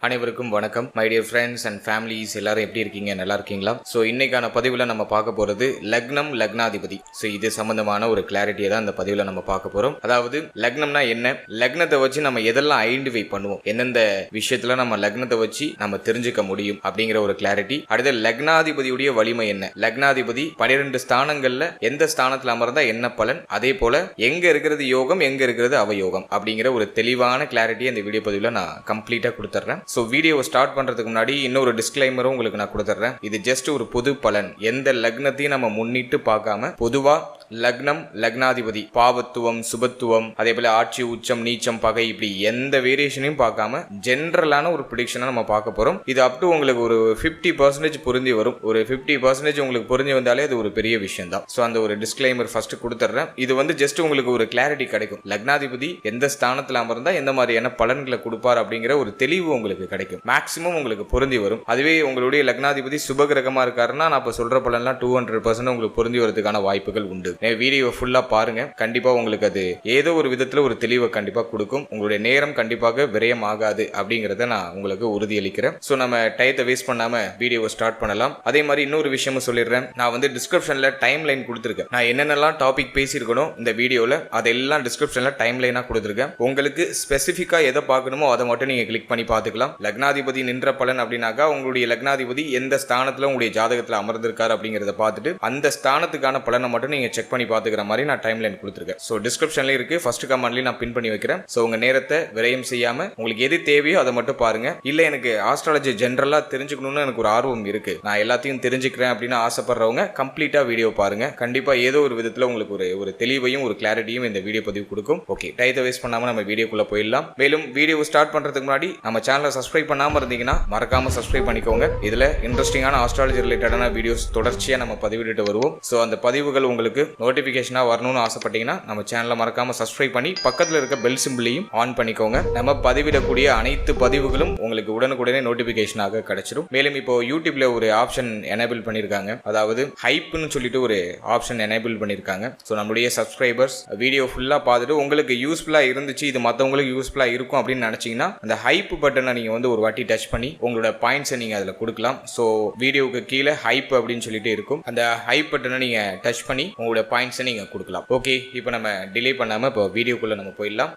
அனைவருக்கும் வணக்கம். My dear friends and families, எல்லாரும் எப்படி இருக்கீங்க? நல்லா இருக்கீங்களா? ஸோ இன்னைக்கான பதிவில் நம்ம பார்க்க போகிறது லக்னம், லக்னாதிபதி. ஸோ இது சம்பந்தமான ஒரு கிளாரிட்டியை தான் இந்த பதிவில் நம்ம பார்க்க போகிறோம். அதாவது லக்னம்னா என்ன, லக்னத்தை வச்சு நம்ம எதெல்லாம் ஐடென்டிஃபை பண்ணுவோம், எந்தெந்த விஷயத்துல நம்ம லக்னத்தை வச்சு நம்ம தெரிஞ்சுக்க முடியும் அப்படிங்கிற ஒரு கிளாரிட்டி. அடுத்து லக்னாதிபதியுடைய வலிமை என்ன, லக்னாதிபதி 12 ஸ்தானங்கள்ல எந்த ஸ்தானத்தில் அமர்ந்தா என்ன பலன், அதே போல எங்க இருக்கிறது யோகம், எங்க இருக்கிறது அவயோகம் அப்படிங்கிற ஒரு தெளிவான கிளாரிட்டி இந்த வீடியோ பதிவில் நான் கம்ப்ளீட்டாக கொடுத்துட்றேன். ஸோ வீடியோவை ஸ்டார்ட் பண்ணுறதுக்கு முன்னாடி இன்னொரு டிஸ்க்ளைமரும் உங்களுக்கு நான் கொடுத்துட்றேன். இது ஜஸ்ட் ஒரு பொது பலன், எந்த லக்னத்தையும் நம்ம முன்னிட்டு பார்க்காம பொதுவாக லக்னம், லக்னாதிபதி, பாவத்துவம், சுபத்துவம், அதே போல ஆட்சி, உச்சம், நீச்சம், பகை, இப்படி எந்த வேரியேஷனையும் பார்க்காம ஜென்ரலான ஒரு ப்ரிடிக்ஷனை நம்ம பார்க்க போகிறோம். இது அப் டு உங்களுக்கு ஒரு 50% பொருந்தி வரும். ஒரு 50% உங்களுக்கு பொருந்தி வந்தாலே அது ஒரு பெரிய விஷயம் தான். ஸோ அந்த ஒரு டிஸ்க்ளைமர் ஃபர்ஸ்ட் கொடுத்துட்றேன். இது வந்து ஜஸ்ட் உங்களுக்கு ஒரு கிளாரிட்டி கிடைக்கும். லக்னாதிபதி எந்த ஸ்தானத்தில் அமர்ந்தா எந்த மாதிரியான பலன்களை கொடுப்பார் அப்படிங்கிற ஒரு தெளிவு உங்களுக்கு கிடைக்கும். மேக்ஸிமம் உங்களுக்கு பொருந்தி வரும். அதுவே உங்களுடைய லக்னாதிபதி சுபகிரகமா இருக்காருன்னா நான் இப்போ சொல்ற பலன்லாம் 200% உங்களுக்கு பொருந்தி வரதுக்கான வாய்ப்புகள் உண்டு. வீடியோ ஃபுல்லா பாருங்க, கண்டிப்பா உங்களுக்கு அது ஏதோ ஒரு விதத்துல ஒரு தெளிவை கண்டிப்பா கொடுக்கும். உங்களுடைய நேரம் கண்டிப்பாக விரயம் ஆகாது அப்படிங்கறத நான் உங்களுக்கு உறுதியளிக்கிறேன். ஸோ நம்ம டயத்தை வேஸ்ட் பண்ணாம வீடியோவை ஸ்டார்ட் பண்ணலாம். அதே மாதிரி இன்னொரு விஷயமும் சொல்லிடுறேன். நான் வந்து டிஸ்கிரிப்ஷன்ல டைம் லைன் கொடுத்துருக்கேன். நான் என்னென்னலாம் டாபிக் பேசியிருக்கணும் இந்த வீடியோல அதெல்லாம் டிஸ்கிரிப்ஷன்ல டைம் லைனா கொடுத்துருக்கேன். உங்களுக்கு ஸ்பெசிஃபிக்கா எதை பார்க்கணுமோ அதை மட்டும் நீங்க கிளிக் பண்ணி பார்த்துக்கலாம். லக்னாதிபதி நின்ற பலன் அப்படின்னாக்கா உங்களுடைய லக்னாதிபதி எந்த ஸ்தானத்துல உங்களுடைய ஜாதகத்துல அமர்ந்திருக்காரு அப்படிங்கறத பார்த்துட்டு அந்த ஸ்தானத்துக்கான பலனை மட்டும் நீங்க செக் பண்ணி பார்த்துக்கிற மாதிரி நான் டைம் லைன் கொடுத்துருக்கேன். ஸோ டிஸ்கிரிப்ஷன்ல இருக்கு, ஃபர்ஸ்ட் கமெண்ட்லயும் நான் பின் பண்ணி வைக்கிறேன். ஸோ உங்க நேரத்தை விரயம் செய்யாம உங்களுக்கு எது தேவையோ அதை மட்டும் பாருங்க. இல்ல எனக்கு ஆஸ்ட்ராலஜி ஜென்ரலா தெரிஞ்சுக்கணும்னு எனக்கு ஒரு ஆர்வம் இருக்கு, நான் எல்லாத்தையும் தெரிஞ்சுக்கிறேன் அப்படின்னு ஆசைப்படுறவங்க கம்ப்ளீட்டா வீடியோ பாருங்க. கண்டிப்பா ஏதோ ஒரு விதத்துல உங்களுக்கு ஒரு தெளிவையும் ஒரு கிளாரிட்டியும் இந்த வீடியோ பதிவு கொடுக்கும். ஓகே, டைத்தை வேஸ்ட் பண்ணாம நம்ம வீடியோக்குள்ள போயிடலாம். மேலும் வீடியோ ஸ்டார்ட் பண்றதுக்கு முன்னாடி நம்ம சேனலை சப்ஸ்கிரைப் பண்ணாம இருந்தீங்கன்னா மறக்காம சப்ஸ்கிரைப் பண்ணிக்கோங்க. இதுல இன்ட்ரெஸ்டிங்கான ஆஸ்ட்ராலஜி ரிலேட்டடான வீடியோஸ் தொடர்ச்சியா நம்ம பதிவிட்டு வருவோம். சோ அந்த பதிவுகள் உங்களுக்கு நோட்டிபிகேஷனா வரணும்னு ஆசைப்பட்டீங்கன்னா நம்ம சேனலை மறக்காம சப்ஸ்கிரைப் பண்ணி பக்கத்துல இருக்க பெல் சிம்பிளையும் ஆன் பண்ணிக்கோங்க. நம்ம பதிவிடக்கூடிய அனைத்து பதிவுகளும் உங்களுக்கு உடனுக்குடனே நோட்டிபிகேஷனாக கிடைச்சிடும். மேலும் இப்போ யூடியூப்ல ஒரு ஆப்ஷன் எனேபிள் பண்ணிருக்காங்க, அதாவது ஹைப்னு சொல்லிட்டு ஒரு ஆப்ஷன் எனேபிள் பண்ணிருக்காங்க. ஸோ நம்மளுடைய சப்ஸ்கிரைபர்ஸ் வீடியோ ஃபுல்லா பார்த்துட்டு உங்களுக்கு யூஸ்ஃபுல்லா இருந்துச்சு, இது மற்றவங்களுக்கு யூஸ்ஃபுல்லா இருக்கும் அப்படின்னு நினைச்சீங்கன்னா அந்த ஹைப் பட்டனை நீங்க வந்து ஒரு வாட்டி டச் பண்ணி உங்களோட பாயிண்ட்ஸை நீங்க அதில் கொடுக்கலாம். ஸோ வீடியோவுக்கு கீழே ஹைப் அப்படின்னு சொல்லிட்டு இருக்கும், அந்த ஹைப் பட்டனை நீங்க டச் பண்ணி உங்களோட பாயிண்ட்ஸை நீங்க கொடுக்கலாம். ஓகே, இப்போ நம்ம டிலே பண்ணாம இப்போ வீடியோக்குள்ள நம்ம போயிடலாம்.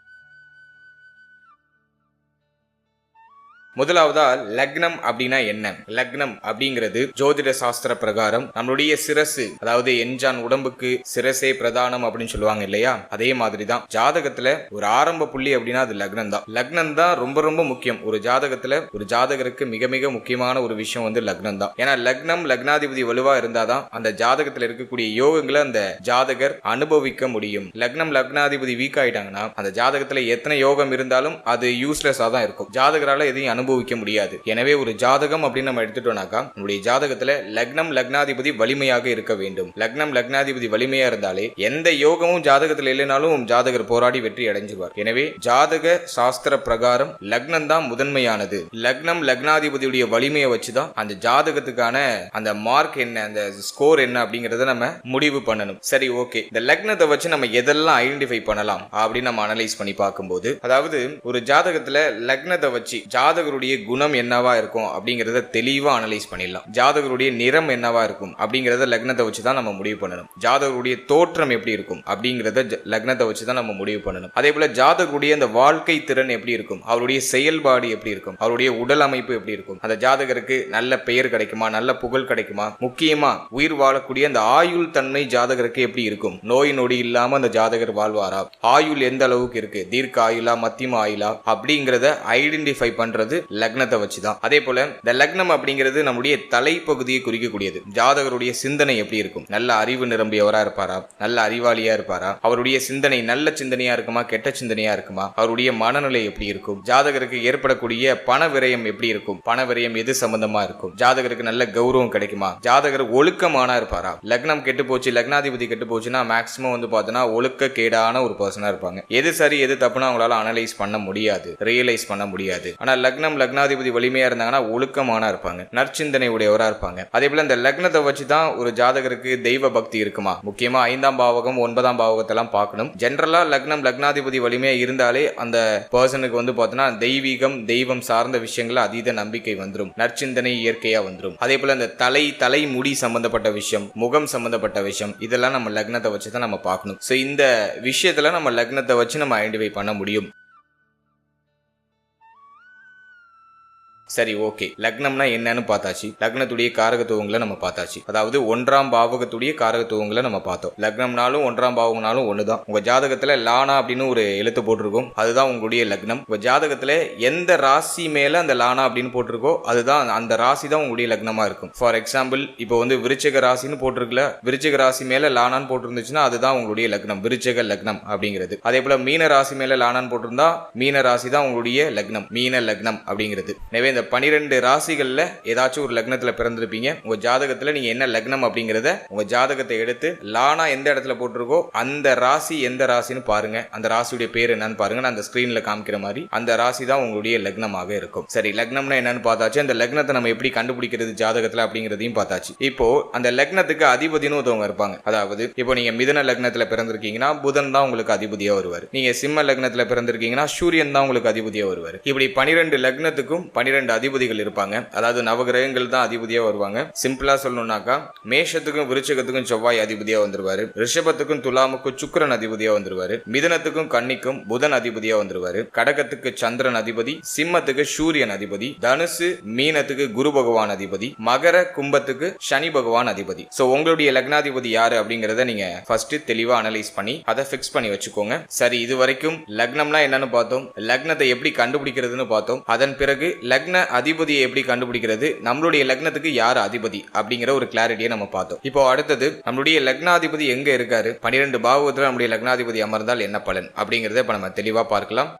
முதலாவதா லக்னம் அப்படின்னா என்ன? லக்னம் அப்படிங்கிறது ஜோதிட சாஸ்திர பிரகாரம் நம்மளுடைய சிரசு, அதாவது எஞ்சான் உடம்புக்கு சிரசே பிரதானம் அப்படின்னு சொல்லுவாங்க இல்லையா, அதே மாதிரி தான் ஜாதகத்துல ஒரு ஆரம்ப புள்ளி அப்படின்னா அது லக்னம் தான். லக்னம் தான் ரொம்ப ரொம்ப முக்கியம். ஒரு ஜாதகத்துல ஒரு ஜாதகருக்கு மிக மிக முக்கியமான ஒரு விஷயம் வந்து லக்னம் தான். ஏன்னா லக்னம், லக்னாதிபதி வலுவா இருந்தாதான் அந்த ஜாதகத்துல இருக்கக்கூடிய யோகங்களை அந்த ஜாதகர் அனுபவிக்க முடியும். லக்னம், லக்னாதிபதி வீக் ஆயிட்டாங்கன்னா அந்த ஜாதகத்துல எத்தனை யோகம் இருந்தாலும் அது யூஸ்லெஸ்ஸா தான் இருக்கும். ஜாதகரால எதையும் அனுபவிக்க முடியாது. எனவே ஒரு ஜாதகம் அப்படின்னு நம்ம எடுத்துட்டோம்னாக்கா நம்முடைய ஜாதகத்துல லக்னம், லக்னாதிபதி வலிமையாக இருக்க வேண்டும். லக்னம், லக்னாதிபதி வலிமையா இருந்தாலே எந்த யோகமும் ஜாதகத்துல இல்லைனாலும் ஜாதகர் போராடி வெற்றி அடைஞ்சிருவார். எனவே ஜாதக சாஸ்திர பிரகாரம் லக்னம் தான் முதன்மையானது. லக்னம், லக்னாதிபதியுடைய வலிமையை வச்சுதான் அந்த ஜாதகத்துக்கான அந்த மார்க் என்ன, அந்த ஸ்கோர் என்ன அப்படிங்கறத நம்ம முடிவு பண்ணணும். சரி, ஓகே, இந்த லக்னத்தை வச்சு நம்ம எதெல்லாம் ஐடென்டிஃபை பண்ணலாம் அப்படின்னு நம்ம அனலைஸ் பண்ணி பார்க்கும்போது, அதாவது ஒரு ஜாதகத்துல லக்னத்தை வச்சு ஜாதகருடைய குணம் என்னவா இருக்கும் அப்படிங்கறத தெளிவா அனலைஸ் பண்ணிடலாம். ஜாதகருடைய நிறம் என்னவா இருக்கும் அப்படிங்கறத லக்னத்தை வச்சு தான் நம்ம முடிவு பண்ணணும். ஜாதகருடைய தோற்றம் எப்படி இருக்கும் அப்படிங்கறத லக்னத்தை வச்சு தான் நம்ம முடிவு பண்ணணும். அதே போல ஜாதகருடைய அந்த வாழ்க்கை திறன் எப்படி இருக்கும், அவருடைய செயல்பாடு எப்படி இருக்கும், அவருடைய உடல் அமைப்பு எப்படி இருக்கும், அந்த ஜாதகருக்கு நல்ல பெயர் கிடைக்குமா, நல்ல புகழ் கிடைக்குமா, முக்கியமா உயிர் வாழக்கூடிய அந்த ஆயுள் தன்மை ஜாதகருக்கு எப்படி இருக்கும், நோய் நொடி இல்லாம அந்த ஜாதகர் வாழ்வாரா, ஆயுள் எந்த அளவுக்கு இருக்கு, தீர்க்க ஆயுளா, மத்தியம ஆயுளா அப்படிங்கறத ஐடென்டிஃபை பண்றது லக்னத்தை வச்சுதான். அதே போல இந்த லக்னம் அப்படிங்கிறது நம்முடைய தலைப்பகுதியை குறிக்கக்கூடியது. ஜாதகருடைய சிந்தனை எப்படி இருக்கும், நல்ல அறிவு நிரம்பியவரா இருப்பாரா, நல்ல அறிவாளியா இருப்பாரா, அவருடைய சிந்தனை நல்ல சிந்தனையா இருக்குமா, கெட்ட சிந்தனையா இருக்குமா, அவருடைய மனநிலை எப்படி இருக்கும், ஜாதகருக்கு ஏற்படக்கூடிய பண விரயம் எப்படி இருக்கும், பண விரயம் எது சம்பந்தமா இருக்கும், ஜாதகருக்கு நல்ல கௌரவம் கிடைக்குமா, ஜாதகர் ஒழுக்கமானா இருப்பாரா. லக்னம் கெட்டு போச்சு, லக்னாதிபதி கெட்டு போச்சுன்னா மேக்சிமம் வந்து பார்த்தோன்னா ஒழுக்க கேடான ஒரு பர்சனா இருப்பாங்க. எது சரி எது தப்புனா அவங்களால அனலைஸ் பண்ண முடியாது, ரியலைஸ் பண்ண முடியாது. ஆனா லக்னம், லக்னம் லக்னாதிபதி வலிமையா இருந்தாங்கன்னா ஒழுக்கமான இருப்பாங்க, நற்சிந்தனை உடையவரா இருப்பாங்க. அதே போல இந்த லக்னத்தை வச்சுதான் ஒரு ஜாதகருக்கு தெய்வ பக்தி இருக்குமா? முக்கியமா 5ஆம் பாவகம் 9ஆம் பாவகத்தெல்லாம் பார்க்கணும். ஜெனரலா லக்னம் லக்னாதிபதி வலிமையா இருந்தாலே அந்த பர்சனுக்கு வந்து பார்த்தோன்னா தெய்வீகம் தெய்வம் சார்ந்த விஷயங்கள்ல அதீத நம்பிக்கை வந்துடும், நற்சிந்தனை இயற்கையா வந்துடும். அதே போல இந்த தலை முடி சம்பந்தப்பட்ட விஷயம், முகம் சம்பந்தப்பட்ட விஷயம், இதெல்லாம் நம்ம லக்னத்தை வச்சு தான் நம்ம பார்க்கணும். ஸோ இந்த விஷயத்துல நம்ம லக்னத்தை வச்சு நம்ம ஐடென்டிஃபை பண்ண முடியும். சரி, ஓகே, லக்னம்னா என்னன்னு பார்த்தாச்சு, லக்னத்துடைய காரகத்துவங்களை நம்ம பார்த்தாச்சு. அதாவது 1ஆம் பாவகத்துடைய காரகத்துவங்களை நம்ம பார்த்தோம். லக்னம்னாலும் 1ஆம் பாவம்னாலும் ஒண்ணுதான். உங்க ஜாதகத்துல லானா அப்படின்னு ஒரு எழுத்து போட்டிருக்கோம், அதுதான் உங்களுடைய லக்னம். உங்க ஜாதகத்துல எந்த ராசி மேல அந்த லானா அப்படின்னு போட்டிருக்கோ அதுதான் அந்த ராசி தான் உங்களுடைய லக்னமா இருக்கும். ஃபார் எக்ஸாம்பிள் இப்போ வந்து விருச்சிக ராசின்னு போட்டிருக்கல, விருச்சிக ராசி மேல லானான்னு போட்டிருந்துச்சுன்னா அதுதான் உங்களுடைய லக்னம், விருச்சிக லக்னம் அப்படிங்கிறது. அதே போல மீன ராசி மேல லானான்னு போட்டிருந்தா மீன ராசி தான் உங்களுடைய லக்னம், மீன லக்னம் அப்படிங்கிறது. எனவே இந்த 12 ராசிகள்ல ஏதாச்சும் ஒரு லக்னத்துல பிறந்திருப்பீங்க. உங்க ஜாதகத்துல நீங்க என்ன லக்னம் அப்படிங்கறத உங்க ஜாதகத்தை எடுத்து லானா எந்த இடத்துல போட்டிருக்கோ அந்த ராசி எந்த ராசின்னு பாருங்க, அந்த ராசியுடைய பேர் என்னன்னு பாருங்க. நான் அந்த ஸ்கிரீன்ல காமிக்கிற மாதிரி அந்த ராசி தான் உங்களுடைய லக்னமாக இருக்கும். சரி, லக்னம்னா என்னன்னு பார்த்தாச்சு. அந்த லக்னத்தை நம்ம எப்படி கண்டுபிடிக்கிறது ஜாதகத்துல அப்படிங்கறதையும் பார்த்தாச்சு. இப்போ அந்த லக்னத்துக்கு அதிபதினு ஒருத்தவங்க இருப்பாங்க. அதாவது இப்போ நீங்க மிதுன லக்னத்துல பிறந்திருக்கீங்கன்னா புதன் தான் உங்களுக்கு அதிபதியா வருவார். நீங்க சிம்ம லக்னத்துல பிறந்திருக்கீங்கன்னா சூரியன் தான் உங்களுக்கு அதிபதியா வருவார். இப்படி 12 லக்னத்துக்கும் 12 அதிபதிகள் இருப்பாங்க. அதாவது நவகிரகங்கள் தான் அதிபதியா வருவாங்க. சிம்பிளா சொல்லணும்னாக்கா மேஷத்துக்கும் விருச்சிகத்துக்கும் செவ்வாய் அதிபதியா வந்துருவாரு, ரிஷபத்துக்கும் துலாமுக்கும் சுக்கிரன் அதிபதியா வந்துருவாரு, மிதுனத்துக்கும் கன்னிக்கும் புதன் அதிபதியா வந்துருவாரு, கடகத்துக்கு சந்திரன் அதிபதி, சிம்மத்துக்கு சூரியன் அதிபதி, தனுசு மீனத்துக்கு குரு பகவான் அதிபதி, மகர கும்பத்துக்கு சனி பகவான் அதிபதி. சோ உங்களுடைய லக்னாதிபதி யாரு அப்படிங்கறத நீங்க ஃபர்ஸ்ட் தெளிவா அனலைஸ் பண்ணி அதை பிக்ஸ் பண்ணி வச்சுக்கோங்க. சரி, இது வரைக்கும் லக்னம்னா என்னன்னு பார்த்தோம், லக்னத்தை எப்படி கண்டுபிடிக்கிறதுன்னு பார்த்தோம். அதன் பிறகு லக்ன அதிபதியை எப்படி கண்டுபிடிக்கிறது, நம்மளுடைய லக்னத்துக்கு யார் அதிபதி அப்படிங்கிற ஒரு கிளாரிட்டியை நம்ம பார்த்தோம். இப்போ அடுத்தது நம்மளுடைய லக்னாதிபதி எங்க இருக்காரு, 12 பாவகத்துல நம்முடைய லக்னாதிபதி அமர்ந்தால் என்ன பலன் அப்படிங்கறத இப்ப நம்ம தெளிவா பார்க்கலாம்.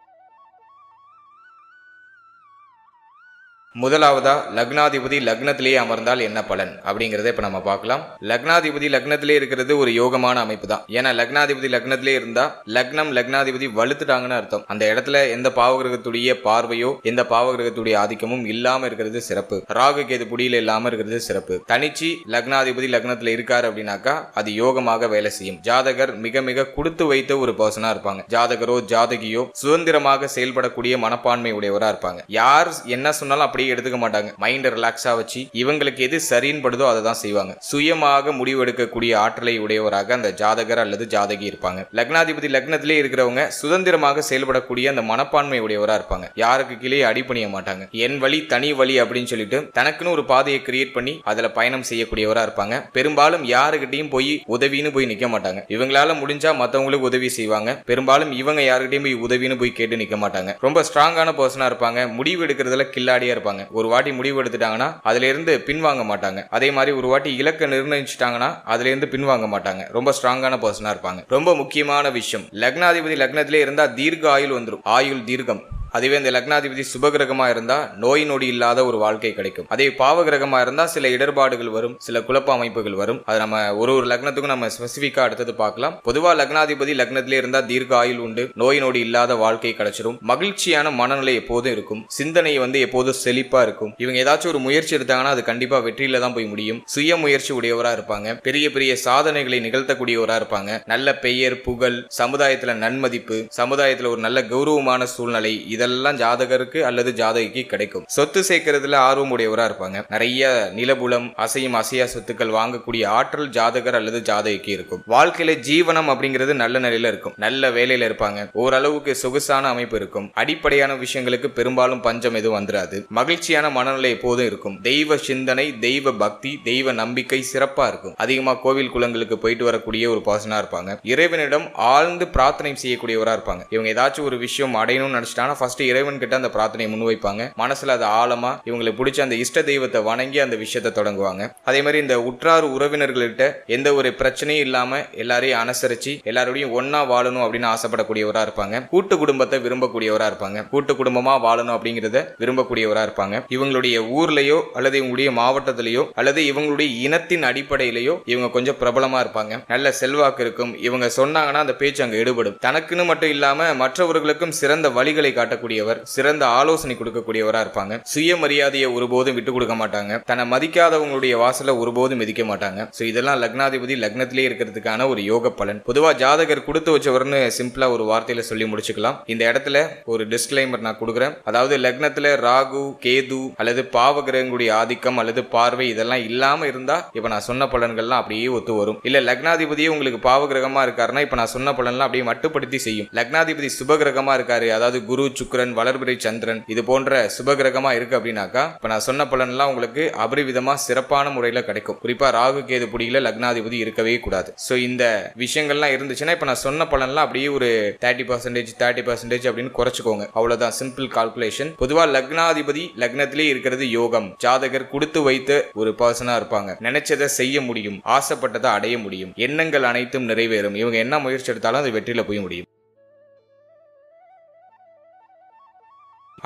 முதலாவதா லக்னாதிபதி லக்னத்திலேயே அமர்ந்தால் என்ன பலன் அப்படிங்கறத இப்ப நம்ம பார்க்கலாம். லக்னாதிபதி லக்னத்திலே இருக்கிறது ஒரு யோகமான அமைப்பு தான். ஏன்னா லக்னாதிபதி லக்னத்திலே இருந்தா லக்னம் லக்னாதிபதி வலுத்துட்டாங்கன்னு அர்த்தம். அந்த இடத்துல எந்த பாவகிரகத்துடைய பார்வையோ எந்த பாவகிரகத்துடைய ஆதிக்கமும் இல்லாம இருக்கிறது சிறப்பு. ராகு கேது புடியில இல்லாம இருக்கிறது சிறப்பு. தனிச்சு லக்னாதிபதி லக்னத்துல இருக்காரு அப்படின்னாக்கா அது யோகமாக வேலை செய்யும். ஜாதகர் மிக மிக கொடுத்து வைத்த ஒரு பர்சனா இருப்பாங்க. ஜாதகரோ ஜாதகியோ சுதந்திரமாக செயல்படக்கூடிய மனப்பான்மை உடையவரா இருப்பாங்க. யார் என்ன சொன்னாலும் அப்படி எடுத்துக்க மாட்டாங்க. மைண்ட் ரிலாக்ஸா வச்சு இவங்களுக்கு எது சரின்னு படுதோ அதை தான் செய்வாங்க. சுயமாக முடிவெடுக்கக்கூடிய ஆற்றலை உடையவராக அந்த ஜாதகர் அல்லது ஜாதகி இருப்பாங்க. லக்னாதிபதி லக்னத்திலே இருக்கிறவங்க சுதந்திரமாக செயல்படக்கூடிய அந்த மனப்பான்மை உடையவரா இருப்பாங்க. யாருக்கு கீழே அடிபணிய மாட்டாங்க. என் வழி தனி வழி அப்படின்னு சொல்லிட்டு தனக்குன்னு ஒரு பாதையை கிரியேட் பண்ணி அதுல பயணம் செய்யக்கூடியவரா இருப்பாங்க. பெரும்பாலும் யாருக்கிட்டையும் போய் உதவின்னு போய் நிக்க மாட்டாங்க. இவங்களால முடிஞ்சா மத்தவங்களுக்கு உதவி செய்வாங்க. பெரும்பாலும் இவங்க யாருக்கிட்டையும் போய் உதவின்னு போய் கேட்டு நிக்க மாட்டாங்க. ரொம்ப ஸ்ட்ராங்கான பர்சனா இருப்பாங்க. முடிவு எடுக்கிறதுல கில்லாடியா இருப்பாங்க. ஒரு வாட்டி முடிவு எடுத்துட்டாங்கன்னா அதுல இருந்து பின்வாங்க மாட்டாங்க. அதே மாதிரி ஒரு வாட்டி இலக்க நிர்ணயிச்சிட்டாங்கன்னா அதுல இருந்து பின்வாங்க மாட்டாங்க. ரொம்ப ஸ்ட்ராங்கான பர்சனா இருப்பாங்க. ரொம்ப முக்கியமான விஷயம், லக்னாதிபதி லக்னத்திலே இருந்தா தீர்க்க ஆயுள் வந்துடும், ஆயுள் தீர்க்கம். அதுவே இந்த லக்னாதிபதி சுபகிரகமா இருந்தா நோய் நொடி இல்லாத ஒரு வாழ்க்கை கிடைக்கும். அதே பாவகிரகமா இருந்தா சில இடர்பாடுகள் வரும், சில குழப்ப அமைப்புகள் வரும். அது நம்ம ஒரு லக்னத்துக்கும் நம்ம ஸ்பெசிபிக்கா அடுத்தது பார்க்கலாம். பொதுவா லக்னாதிபதி லக்னத்திலே இருந்தா தீர்க்க ஆயுள் உண்டு, நோய் நொடி இல்லாத வாழ்க்கை கிடைச்சிடும், மகிழ்ச்சியான மனநிலை எப்போதும் இருக்கும், சிந்தனை எப்போதும் செழிப்பா இருக்கும். இவங்க ஏதாச்சும் ஒரு முயற்சி எடுத்தாங்கன்னா அது கண்டிப்பா வெற்றியில தான் போய் முடியும். சுய முயற்சி உடையவரா இருப்பாங்க. பெரிய பெரிய சாதனைகளை நிகழ்த்தக்கூடியவரா இருப்பாங்க. நல்ல பெயர் புகழ், சமுதாயத்துல நன்மதிப்பு, சமுதாயத்துல ஒரு நல்ல கௌரவமான சூழ்நிலை இதெல்லாம் ஜாதகருக்கு அல்லது ஜாதகிக்கு கிடைக்கும். சொத்து சேர்க்கறதுல ஆர்வம் உடையவரா இருப்பாங்க. நிறைய நிலபுலம் அசையும் அசையா சொத்துக்கள் வாங்கக்கூடிய ஆற்றல் ஜாதகர் அல்லது ஜாதகிக்கு இருக்கும். வாழ்க்கையில ஜீவனம் அப்படிங்கிறது நல்ல நிலையில இருக்கும். நல்ல வேலையில இருப்பாங்க. ஓரளவுக்கு சொகுசான அமைப்பு இருக்கும். அடிப்படையான விஷயங்களுக்கு பெரும்பாலும் பஞ்சம் எதுவும் வந்துடாது. மகிழ்ச்சியான மனநிலை எப்போதும் இருக்கும். தெய்வ சிந்தனை, தெய்வ பக்தி, தெய்வ நம்பிக்கை சிறப்பா இருக்கும். அதிகமா கோவில் குளங்களுக்கு போயிட்டு வரக்கூடிய ஒரு பர்சனா இருப்பாங்க. இறைவனிடம் ஆழ்ந்து பிரார்த்தனை செய்யக்கூடியவரா இருப்பாங்க. இவங்க ஏதாச்சும் ஒரு விஷயம் அடையணும்னு நினைச்சிட்டாங்கன்னா இறைவன் கிட்ட அந்த பிரார்த்தனை முன்வைப்பாங்க. மனசுல அது ஆழமா இவங்களுக்கு பிடிச்ச அந்த இஷ்ட தெய்வத்தை வணங்கி அந்த விஷயத்தை தொடங்குவாங்க. அதே மாதிரி இந்த உற்றார் உறவினர்கள்ட்ட எந்த ஒரு பிரச்சனையும் இல்லாம எல்லாரையும் அனுசரிச்சு எல்லாரோடையும் ஒன்னா வாழணும் அப்படின்னு ஆசைப்படக்கூடியவரா இருப்பாங்க. கூட்டு குடும்பத்தை விரும்பக்கூடியவரா இருப்பாங்க. கூட்டு குடும்பமா வாழணும் அப்படிங்கறத விரும்பக்கூடியவரா இருப்பாங்க. இவங்களுடைய ஊர்லயோ அல்லது இவங்களுடைய மாவட்டத்திலேயோ அல்லது இவங்களுடைய இனத்தின் அடிப்படையிலேயோ இவங்க கொஞ்சம் பிரபலமா இருப்பாங்க. நல்ல செல்வாக்கு இருக்கும். இவங்க சொன்னாங்கன்னா அந்த பேச்சு அங்க எடுபடும். தனக்குன்னு மட்டும் இல்லாம மற்றவர்களுக்கும் சிறந்த வழிகளை காட்ட வழிகாட்டக்கூடியவர், சிறந்த ஆலோசனை கொடுக்கக்கூடியவரா இருப்பாங்க. சுயமரியாதையை ஒருபோதும் விட்டு கொடுக்க மாட்டாங்க. தன்னை மதிக்காதவங்களுடைய வாசலை ஒருபோதும் மிதிக்க மாட்டாங்க. ஸோ இதெல்லாம் லக்னாதிபதி லக்னத்திலே இருக்கிறதுக்கான ஒரு யோக பலன். பொதுவாக ஜாதகர் கொடுத்து வச்சவர்னு சிம்பிளா ஒரு வார்த்தையில சொல்லி முடிச்சுக்கலாம். இந்த இடத்துல ஒரு டிஸ்க்ளைமர் நான் கொடுக்குறேன். அதாவது லக்னத்துல ராகு, கேது அல்லது பாவகிரகங்களுடைய ஆதிக்கம் அல்லது பார்வை இதெல்லாம் இல்லாம இருந்தா இப்ப நான் சொன்ன பலன்கள்லாம் அப்படியே ஒத்து வரும். இல்ல லக்னாதிபதியே உங்களுக்கு பாவகிரகமா இருக்காருன்னா இப்ப நான் சொன்ன பலன்லாம் அப்படியே மட்டுப்படுத்தி செய்யும். லக்னாதிபதி சுபகிரகமா இருக்காரு, அதாவது குரு, சுக்கிரன், வளர்பிறை சந்திரன் இது போன்ற சுபகிரகமா இருக்கு அப்படின்னாக்கா இப்ப நான் சொன்ன பலன்லாம் உங்களுக்கு அபரிவிதமா சிறப்பான முறையில கிடைக்கும். குறிப்பா ராகு கேது புடியில லக்னாதிபதி இருக்கவே கூடாது. சோ இந்த விஷயங்கள்லாம் இருந்துச்சுன்னா இப்ப நான் சொன்ன பலன்லாம் அப்படியே ஒரு 30% அப்படின்னு குறைச்சுக்கோங்க. அவ்வளவுதான், சிம்பிள் கால்குலேஷன். பொதுவா லக்னாதிபதி லக்னத்திலே இருக்கிறது யோகம். ஜாதகர் கொடுத்து வைத்த ஒரு பர்சனா இருப்பாங்க. நினைச்சதை செய்ய முடியும், ஆசைப்பட்டதை அடைய முடியும், எண்ணங்கள் அனைத்தும் நிறைவேறும். இவங்க என்ன முயற்சி எடுத்தாலும் அது வெற்றியில போய் முடியும்.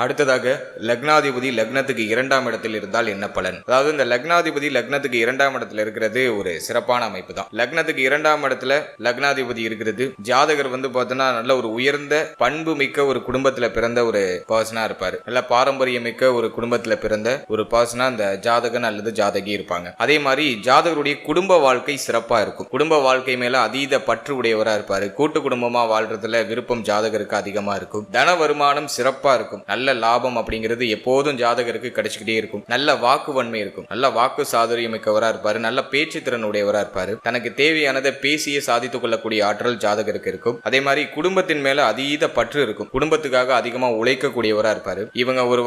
அடுத்ததாக லக்னாதிபதி லக்னத்துக்கு 2ஆம் இடத்தில் இருந்தால் என்ன பலன்? அதாவது இந்த லக்னாதிபதி லக்னத்துக்கு 2ஆம் இடத்துல இருக்கிறது ஒரு சிறப்பான அமைப்பு தான். லக்னத்துக்கு 2ஆம் இடத்துல லக்னாதிபதி இருக்கிறது ஜாதகர் பார்த்தோன்னா நல்ல ஒரு உயர்ந்த பண்பு மிக்க ஒரு குடும்பத்துல பிறந்த ஒரு பர்சனா இருப்பாரு. நல்ல பாரம்பரிய மிக்க ஒரு குடும்பத்துல பிறந்த ஒரு பர்சனா இந்த ஜாதகன் அல்லது ஜாதகி இருப்பாங்க. அதே மாதிரி ஜாதகருடைய குடும்ப வாழ்க்கை சிறப்பா இருக்கும். குடும்ப வாழ்க்கை மேல அதீத பற்று உடையவரா இருப்பாரு. கூட்டு குடும்பமா வாழ்றதுல விருப்பம் ஜாதகருக்கு அதிகமா இருக்கும். தன வருமானம் சிறப்பா இருக்கும். நல்ல லாபம் அப்படிங்கிறது எப்போதும் ஜாதகருக்கு கிடைச்சிக்கிட்டே இருக்கும். நல்ல வாக்கு வன்மை இருக்கும். நல்ல வாக்கு சாதுரியம் மிக்கவரா இருப்பாரு. நல்ல பேச்சு திறன் உடையவரா இருப்பாரு. தனக்கு தேவையானதை பேசியே சாதித்துக் கொள்ளக்கூடிய ஆற்றல் ஜாதகருக்கு இருக்கும். அதே மாதிரி குடும்பத்தின் மேல அதீத பற்று இருக்கும். குடும்பத்துக்காக அதிகமா உழைக்கக்கூடியவரா இருப்பாரு. இவங்க ஒரு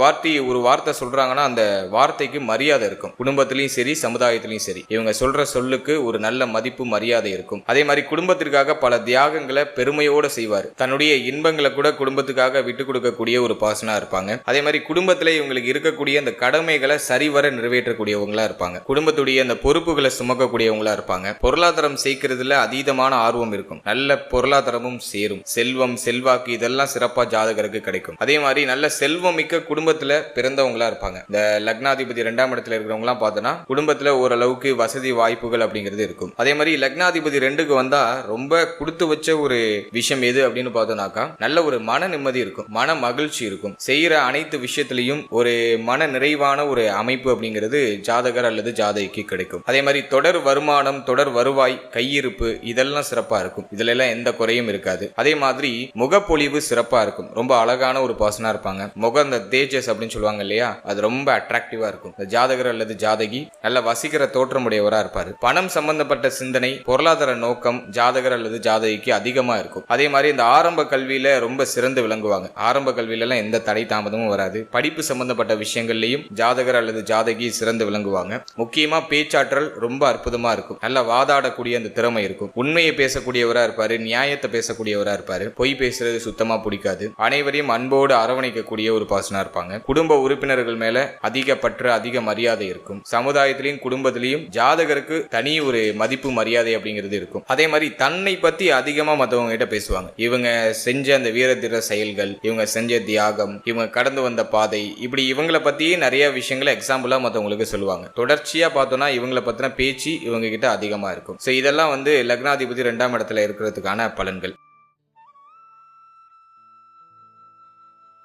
வார்த்தை சொல்றாங்கன்னா அந்த வார்த்தைக்கு மரியாதை இருக்கும். குடும்பத்திலையும் சரி, சமுதாயத்திலையும் சரி, இவங்க சொல்ற சொல்லுக்கு ஒரு நல்ல மதிப்பு மரியாதை இருக்கும். அதே மாதிரி குடும்பத்திற்காக பல தியாகங்களை பெருமையோட செய்வார். தன்னுடைய இன்பங்களை கூட குடும்பத்துக்காக விட்டு கொடுக்கக்கூடிய ஒரு பாசனா இருப்பாங்க. அதே மாதிரி குடும்பத்திலே இவங்களுக்கு இருக்கக்கூடிய அந்த கடமைகளை சரிவர நிறைவேற்றக்கூடியவங்களா இருப்பாங்க. குடும்பத்துடைய அந்த பொறுப்புகளை சுமக்கக்கூடியவங்களா இருப்பாங்க. பொருளாதாரம் சேர்க்கிறதுல அதீதமான ஆர்வம் இருக்கும். நல்ல பொருளாதாரமும் சேரும். செல்வம், செல்வாக்கு இதெல்லாம் சிறப்பா ஜாதகருக்கு கிடைக்கும். அதே மாதிரி நல்ல செல்வம் மிக்க குடும்பத்துல பிறந்தவங்களா இருப்பாங்க. இந்த லக்னாதிபதி 2ஆம் இடத்துல இருக்கிறவங்க எல்லாம் பார்த்தோன்னா குடும்பத்துல ஓரளவுக்கு வசதி வாய்ப்புகள் அப்படிங்கிறது இருக்கும். அதே மாதிரி லக்னாதிபதி 2க்கு வந்தா ரொம்ப கொடுத்து வச்ச ஒரு விஷயம் எது அப்படின்னு பார்த்தோம்னாக்கா நல்ல ஒரு மன நிம்மதி இருக்கும், மன மகிழ்ச்சி இருக்கும். செய்யற அனைத்து விஷயத்திலையும் ஒரு மன நிறைவான ஒரு அமைப்பு அப்படிங்கிறது ஜாதகர் அல்லது ஜாதகிக்கு கிடைக்கும். அதே மாதிரி தொடர் வருமானம், தொடர் வருவாய், கையிருப்பு இதெல்லாம் சிறப்பா இருக்கும். இதுல எல்லாம் எந்த குறையும் இருக்காது. அதே மாதிரி முகப்பொழிவு சிறப்பா இருக்கும். ரொம்ப அழகான ஒரு பர்சனா இருப்பாங்க. முகம் இந்த தேஜஸ் அப்படின்னு சொல்லுவாங்க இல்லையா, அது ரொம்ப அட்ராக்டிவா இருக்கும். இந்த ஜாதகர் அல்லது ஜாதகி நல்ல வசீகர தோற்றமுடையவரா இருப்பாரு. பணம் சம்பந்தப்பட்ட சிந்தனை, பொருளாதார நோக்கம் ஜாதகர் அல்லது ஜாதகிக்கு அதிகமா இருக்கும். அதே மாதிரி இந்த ஆரம்ப கல்வியில ரொம்ப சிறந்து விளங்குவாங்க. ஆரம்ப கல்வியில எல்லாம் எந்த தடை தாமதமும் வராது. படிப்பு சம்பந்தப்பட்ட விஷயங்கள்லயும் ஜாதகர் அல்லது ஜாதகி சிறந்து விளங்குவாங்க. முக்கியமா பேச்சாற்றல் ரொம்ப அற்புதமா இருக்கும். நல்ல வாதாடக்கூடிய அந்த திறமை இருக்கும். உண்மையை பேசக்கூடியவரா இருப்பாரு. நியாயத்தை பேசக்கூடியவரா இருப்பாரு. பொய் பேசுறது சுத்தமா பிடிக்காது. அனைவரையும் அன்போடு அரவணைக்கக்கூடிய ஒரு பாசனா இருப்பாங்க. குடும்ப உறுப்பினர்கள் மேல அதிக பற்று, அதிக மரியாதை இருக்கும். சமுதாயத்திலையும் குடும்பத்திலையும் ஜாதகருக்கு தனி ஒரு மதிப்பு மரியாதை அப்படிங்கிறது இருக்கும். அதே மாதிரி தன்னை பத்தி அதிகமா மற்றவங்க கிட்ட பேசுவாங்க. இவங்க செஞ்ச அந்த வீரதீர செயல்கள், இவங்க செஞ்ச தியாகம், இவங்க கடந்து வந்த பாதை, இப்படி இவங்களை பத்தியே நிறைய விஷயங்களை எக்ஸாம்பிளா மற்றவங்களுக்கு சொல்லுவாங்க. தொடர்ச்சியா பார்த்தோம்னா இவங்களை பத்தின பேச்சு இவங்க கிட்ட அதிகமா இருக்கும். ஸோ இதெல்லாம் லக்னாதிபதி 2ஆம் இடத்துல இருக்கிறதுக்கான பலன்கள்.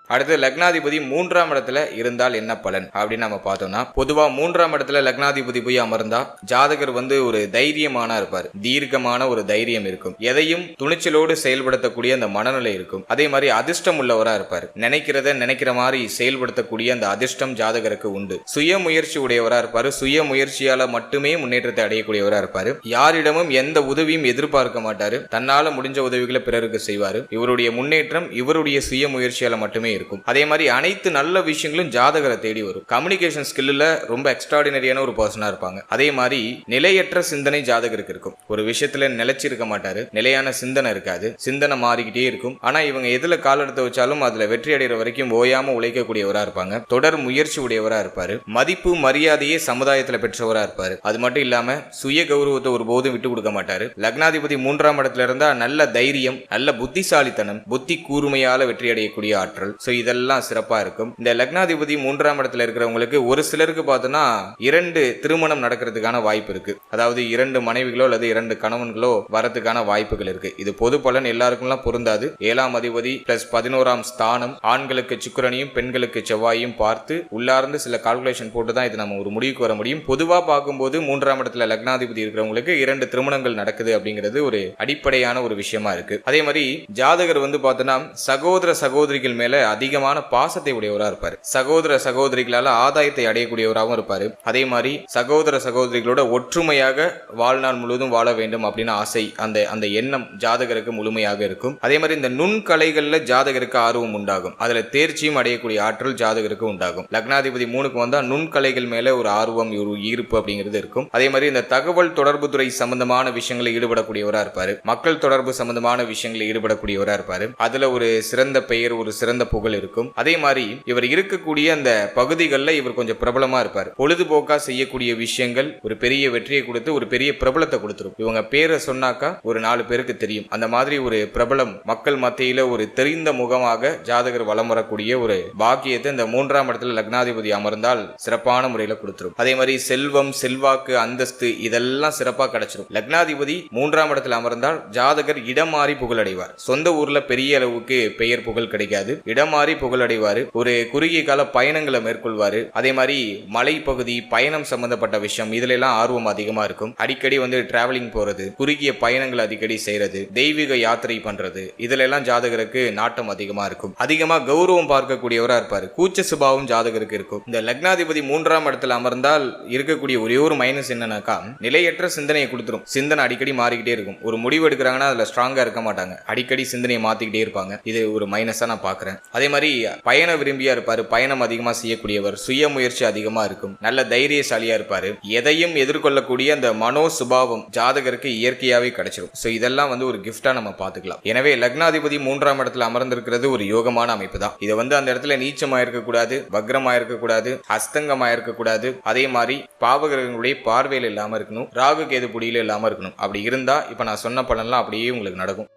அடுத்து லக்னாதிபதி 3ஆம் இடத்துல இருந்தால் என்ன பலன் அப்படின்னு நம்ம பார்த்தோம்னா, பொதுவா 3ஆம் இடத்துல லக்னாதிபதி போய் அமர்ந்தா ஜாதகர் ஒரு தைரியமான இருப்பார். தீர்க்கமான ஒரு தைரியம் இருக்கும். எதையும் துணிச்சலோடு செயல்படுத்தக்கூடிய அந்த மனநிலை இருக்கும். அதே மாதிரி அதிர்ஷ்டம் உள்ளவரா இருப்பார். நினைக்கிற மாதிரி செயல்படுத்தக்கூடிய அந்த அதிர்ஷ்டம் ஜாதகருக்கு உண்டு. சுய முயற்சி உடையவரா இருப்பாரு. சுய முயற்சியால மட்டுமே முன்னேற்றத்தை அடையக்கூடியவரா இருப்பாரு. யாரிடமும் எந்த உதவியும் எதிர்பார்க்க மாட்டாரு. தன்னால முடிஞ்ச உதவிகளை பிறருக்கு செய்வாரு. இவருடைய முன்னேற்றம் இவருடைய சுய முயற்சியால மட்டுமே இருக்கும். அதே மாதிரி அனைத்து நல்ல விஷயங்களும் ஜாதகரை தேடி வரும். கம்யூனிகேஷன் ஸ்கில்ல ரொம்ப எக்ஸ்ட்ராடினரியான ஒரு பர்சனா இருப்பாங்க. அதே மாதிரி நிலையற்ற சிந்தனை ஜாதகருக்கு இருக்கும். ஒரு விஷயத்துல நிலைச்சிருக்க மாட்டாரு. நிலையான சிந்தனை இருக்காது. சிந்தனை மாறிக்கிட்டே இருக்கும். ஆனா இவங்க எதுல கால் எடுத்து வச்சாலும் அதுல வெற்றி அடைகிற வரைக்கும் ஓயாம உழைக்கக்கூடியவரா இருப்பாங்க. தொடர் முயற்சி உடையவரா இருப்பாரு. மதிப்பு மரியாதையே சமுதாயத்துல பெற்றவரா இருப்பாரு. அது மட்டும் இல்லாம சுய கௌரவத்தை ஒரு போதும் விட்டு கொடுக்க மாட்டாரு. லக்னாதிபதி 3ஆம் இடத்துல இருந்தா நல்ல தைரியம், நல்ல புத்திசாலித்தனம், புத்தி கூர்மையால வெற்றி அடையக்கூடிய ஆற்றல். ஸோ இதெல்லாம் சிறப்பா இருக்கும். இந்த லக்னாதிபதி 3ஆம் இடத்துல இருக்கிறவங்களுக்கு ஒரு சிலருக்கு பார்த்தோன்னா 2 திருமணம் நடக்கிறதுக்கான வாய்ப்பு இருக்கு. அதாவது 2 மனைவிகளோ அல்லது 2 கணவன்களோ வரதுக்கான வாய்ப்புகள் இருக்கு. இது பொது பலன் எல்லாருக்கும் பொருந்தாது. 7ஆம் அதிபதி பிளஸ் 11ஆம் ஸ்தானம் ஆண்களுக்கு சுக்கிரனையும் பெண்களுக்கு செவ்வாயையும் பார்த்து உள்ளார்ந்து சில கால்குலேஷன் போட்டு தான் இது நம்ம ஒரு முடிவுக்கு வர முடியும். பொதுவா பார்க்கும்போது 3ஆம் இடத்துல லக்னாதிபதி இருக்கிறவங்களுக்கு 2 திருமணங்கள் நடக்குது அப்படிங்கிறது ஒரு அடிப்படையான ஒரு விஷயமா இருக்கு. அதே மாதிரி ஜாதகர் பார்த்தோன்னா சகோதர சகோதரிகள் மேல அதிகமான பாசத்தை உடையவரா இருப்பாரு. சகோதர சகோதரிகளால ஆதாயத்தை அடையக்கூடியவராகவும் இருப்பாரு. அதே மாதிரி சகோதர சகோதரிகளோட ஒற்றுமையாக வாழ்நாள் முழுவதும் வாழ வேண்டும் அப்படின்னு ஆசை, அந்த எண்ணம் ஜாதகருக்கு முழுமையாக இருக்கும். அதே மாதிரி இந்த நுண்கலைகள்ல ஜாதகருக்கு ஆர்வம் உண்டாகும். அதுல தேர்ச்சியும் அடையக்கூடிய ஆற்றல் ஜாதகருக்கு உண்டாகும். லக்னாதிபதி 3க்கு வந்தா நுண்கலைகள் மேல ஒரு ஆர்வம், ஒரு ஈர்ப்பு அப்படிங்கிறது இருக்கும். அதே மாதிரி இந்த தகவல் தொடர்பு துறை சம்பந்தமான விஷயங்களில் ஈடுபடக்கூடியவரா இருப்பாரு. மக்கள் தொடர்பு சம்பந்தமான விஷயங்களில் ஈடுபடக்கூடியவரா இருப்பாரு. அதுல ஒரு சிறந்த பெயர், ஒரு சிறந்த புகழ் இருக்கும். அதே மாதிரி இவர் இருக்கக்கூடிய அந்த பகுதிகளில் இவர் கொஞ்சம் பிரபலமா இருப்பார். பொழுதுபோக்கா செய்யக்கூடிய விஷயங்கள் ஒரு பெரிய வெற்றியை கொடுத்து ஒரு பெரிய பிரபலத்தை கொடுத்துரும். இவங்க பேரை சொன்னாக்கா ஒரு 4 பேருக்கு தெரியும். அந்த மாதிரி ஒரு பிரபலம் மக்கள் மத்தியில ஒரு தெரிந்த முகமாக ஜாதகர் வலம் வரக்கூடிய ஒரு பாக்கியத்தை இந்த 3ஆம் இடத்துல லக்னாதிபதி அமர்ந்தால் சிறப்பான முறையில் கொடுத்துரும். அதே மாதிரி செல்வம், செல்வாக்கு, அந்தஸ்து இதெல்லாம் சிறப்பா கிடைச்சிடும். லக்னாதிபதி 3ஆம் இடத்துல அமர்ந்தால் ஜாதகர் இடம் மாறி புகழடைவார். சொந்த ஊர்ல பெரிய அளவுக்கு பெயர் புகழ் கிடைக்காது. இடம் மாறி புகழடைவாரு. ஒரு குறுகிய கால பயணங்களை மேற்கொள்வாரு. அதே மாதிரி மலைப்பகுதி, பயணம் சம்பந்தப்பட்ட விஷயம் இதுல எல்லாம் ஆர்வம் அதிகமா இருக்கும். அடிக்கடி டிராவலிங் போறது, குறுகிய பயணங்கள் அடிக்கடி செய்யறது, தெய்வீக யாத்திரை பண்றது இதுல எல்லாம் ஜாதகருக்கு நாட்டம் அதிகமா இருக்கும். அதிகமா கௌரவம் பார்க்கக்கூடியவரா இருப்பாரு. கூச்ச சுபாவம் ஜாதகருக்கு இருக்கும். இந்த லக்னாதிபதி 3ஆம் இடத்துல அமர்ந்தால் இருக்கக்கூடிய ஒரே ஒரு மைனஸ் என்னன்னாக்கா நிலையற்ற சிந்தனையை கொடுத்துரும். சிந்தனை அடிக்கடி மாறிக்கிட்டே இருக்கும். ஒரு முடிவு எடுக்கிறாங்கன்னா அதுல ஸ்ட்ராங்கா இருக்க மாட்டாங்க. அடிக்கடி சிந்தனையை மாத்திக்கிட்டே இருப்பாங்க. இது ஒரு மைனஸா நான் பாக்குறேன். அதே மாதிரி பயண விரும்பியா இருப்பாரு. பயணம் அதிகமா செய்யக்கூடியவர். சுய முயற்சி அதிகமா இருக்கும். நல்ல தைரியசாலியா இருப்பாரு. எதையும் எதிர்கொள்ளக்கூடிய அந்த மனோ சுபாவம் ஜாதகருக்கு இயற்கையாவே கிடைச்சிடும். சோ இதெல்லாம் ஒரு கிஃப்டா நம்ம பாத்துக்கலாம். எனவே லக்னாதிபதி 3ஆம் இடத்துல அமர்ந்திருக்கிறது ஒரு யோகமான அமைப்பு தான். இதை அந்த இடத்துல நீச்சமா இருக்கக்கூடாது, வக்ரமா இருக்கக்கூடாது, அஸ்தங்கமா இருக்கக்கூடாது. அதே மாதிரி பாவகிரகங்களுடைய பார்வையில் இல்லாம இருக்கணும். ராகு கேது புடியில இல்லாம இருக்கணும். அப்படி இருந்தா இப்ப நான் சொன்ன பலன்லாம் அப்படியே உங்களுக்கு நடக்கும்.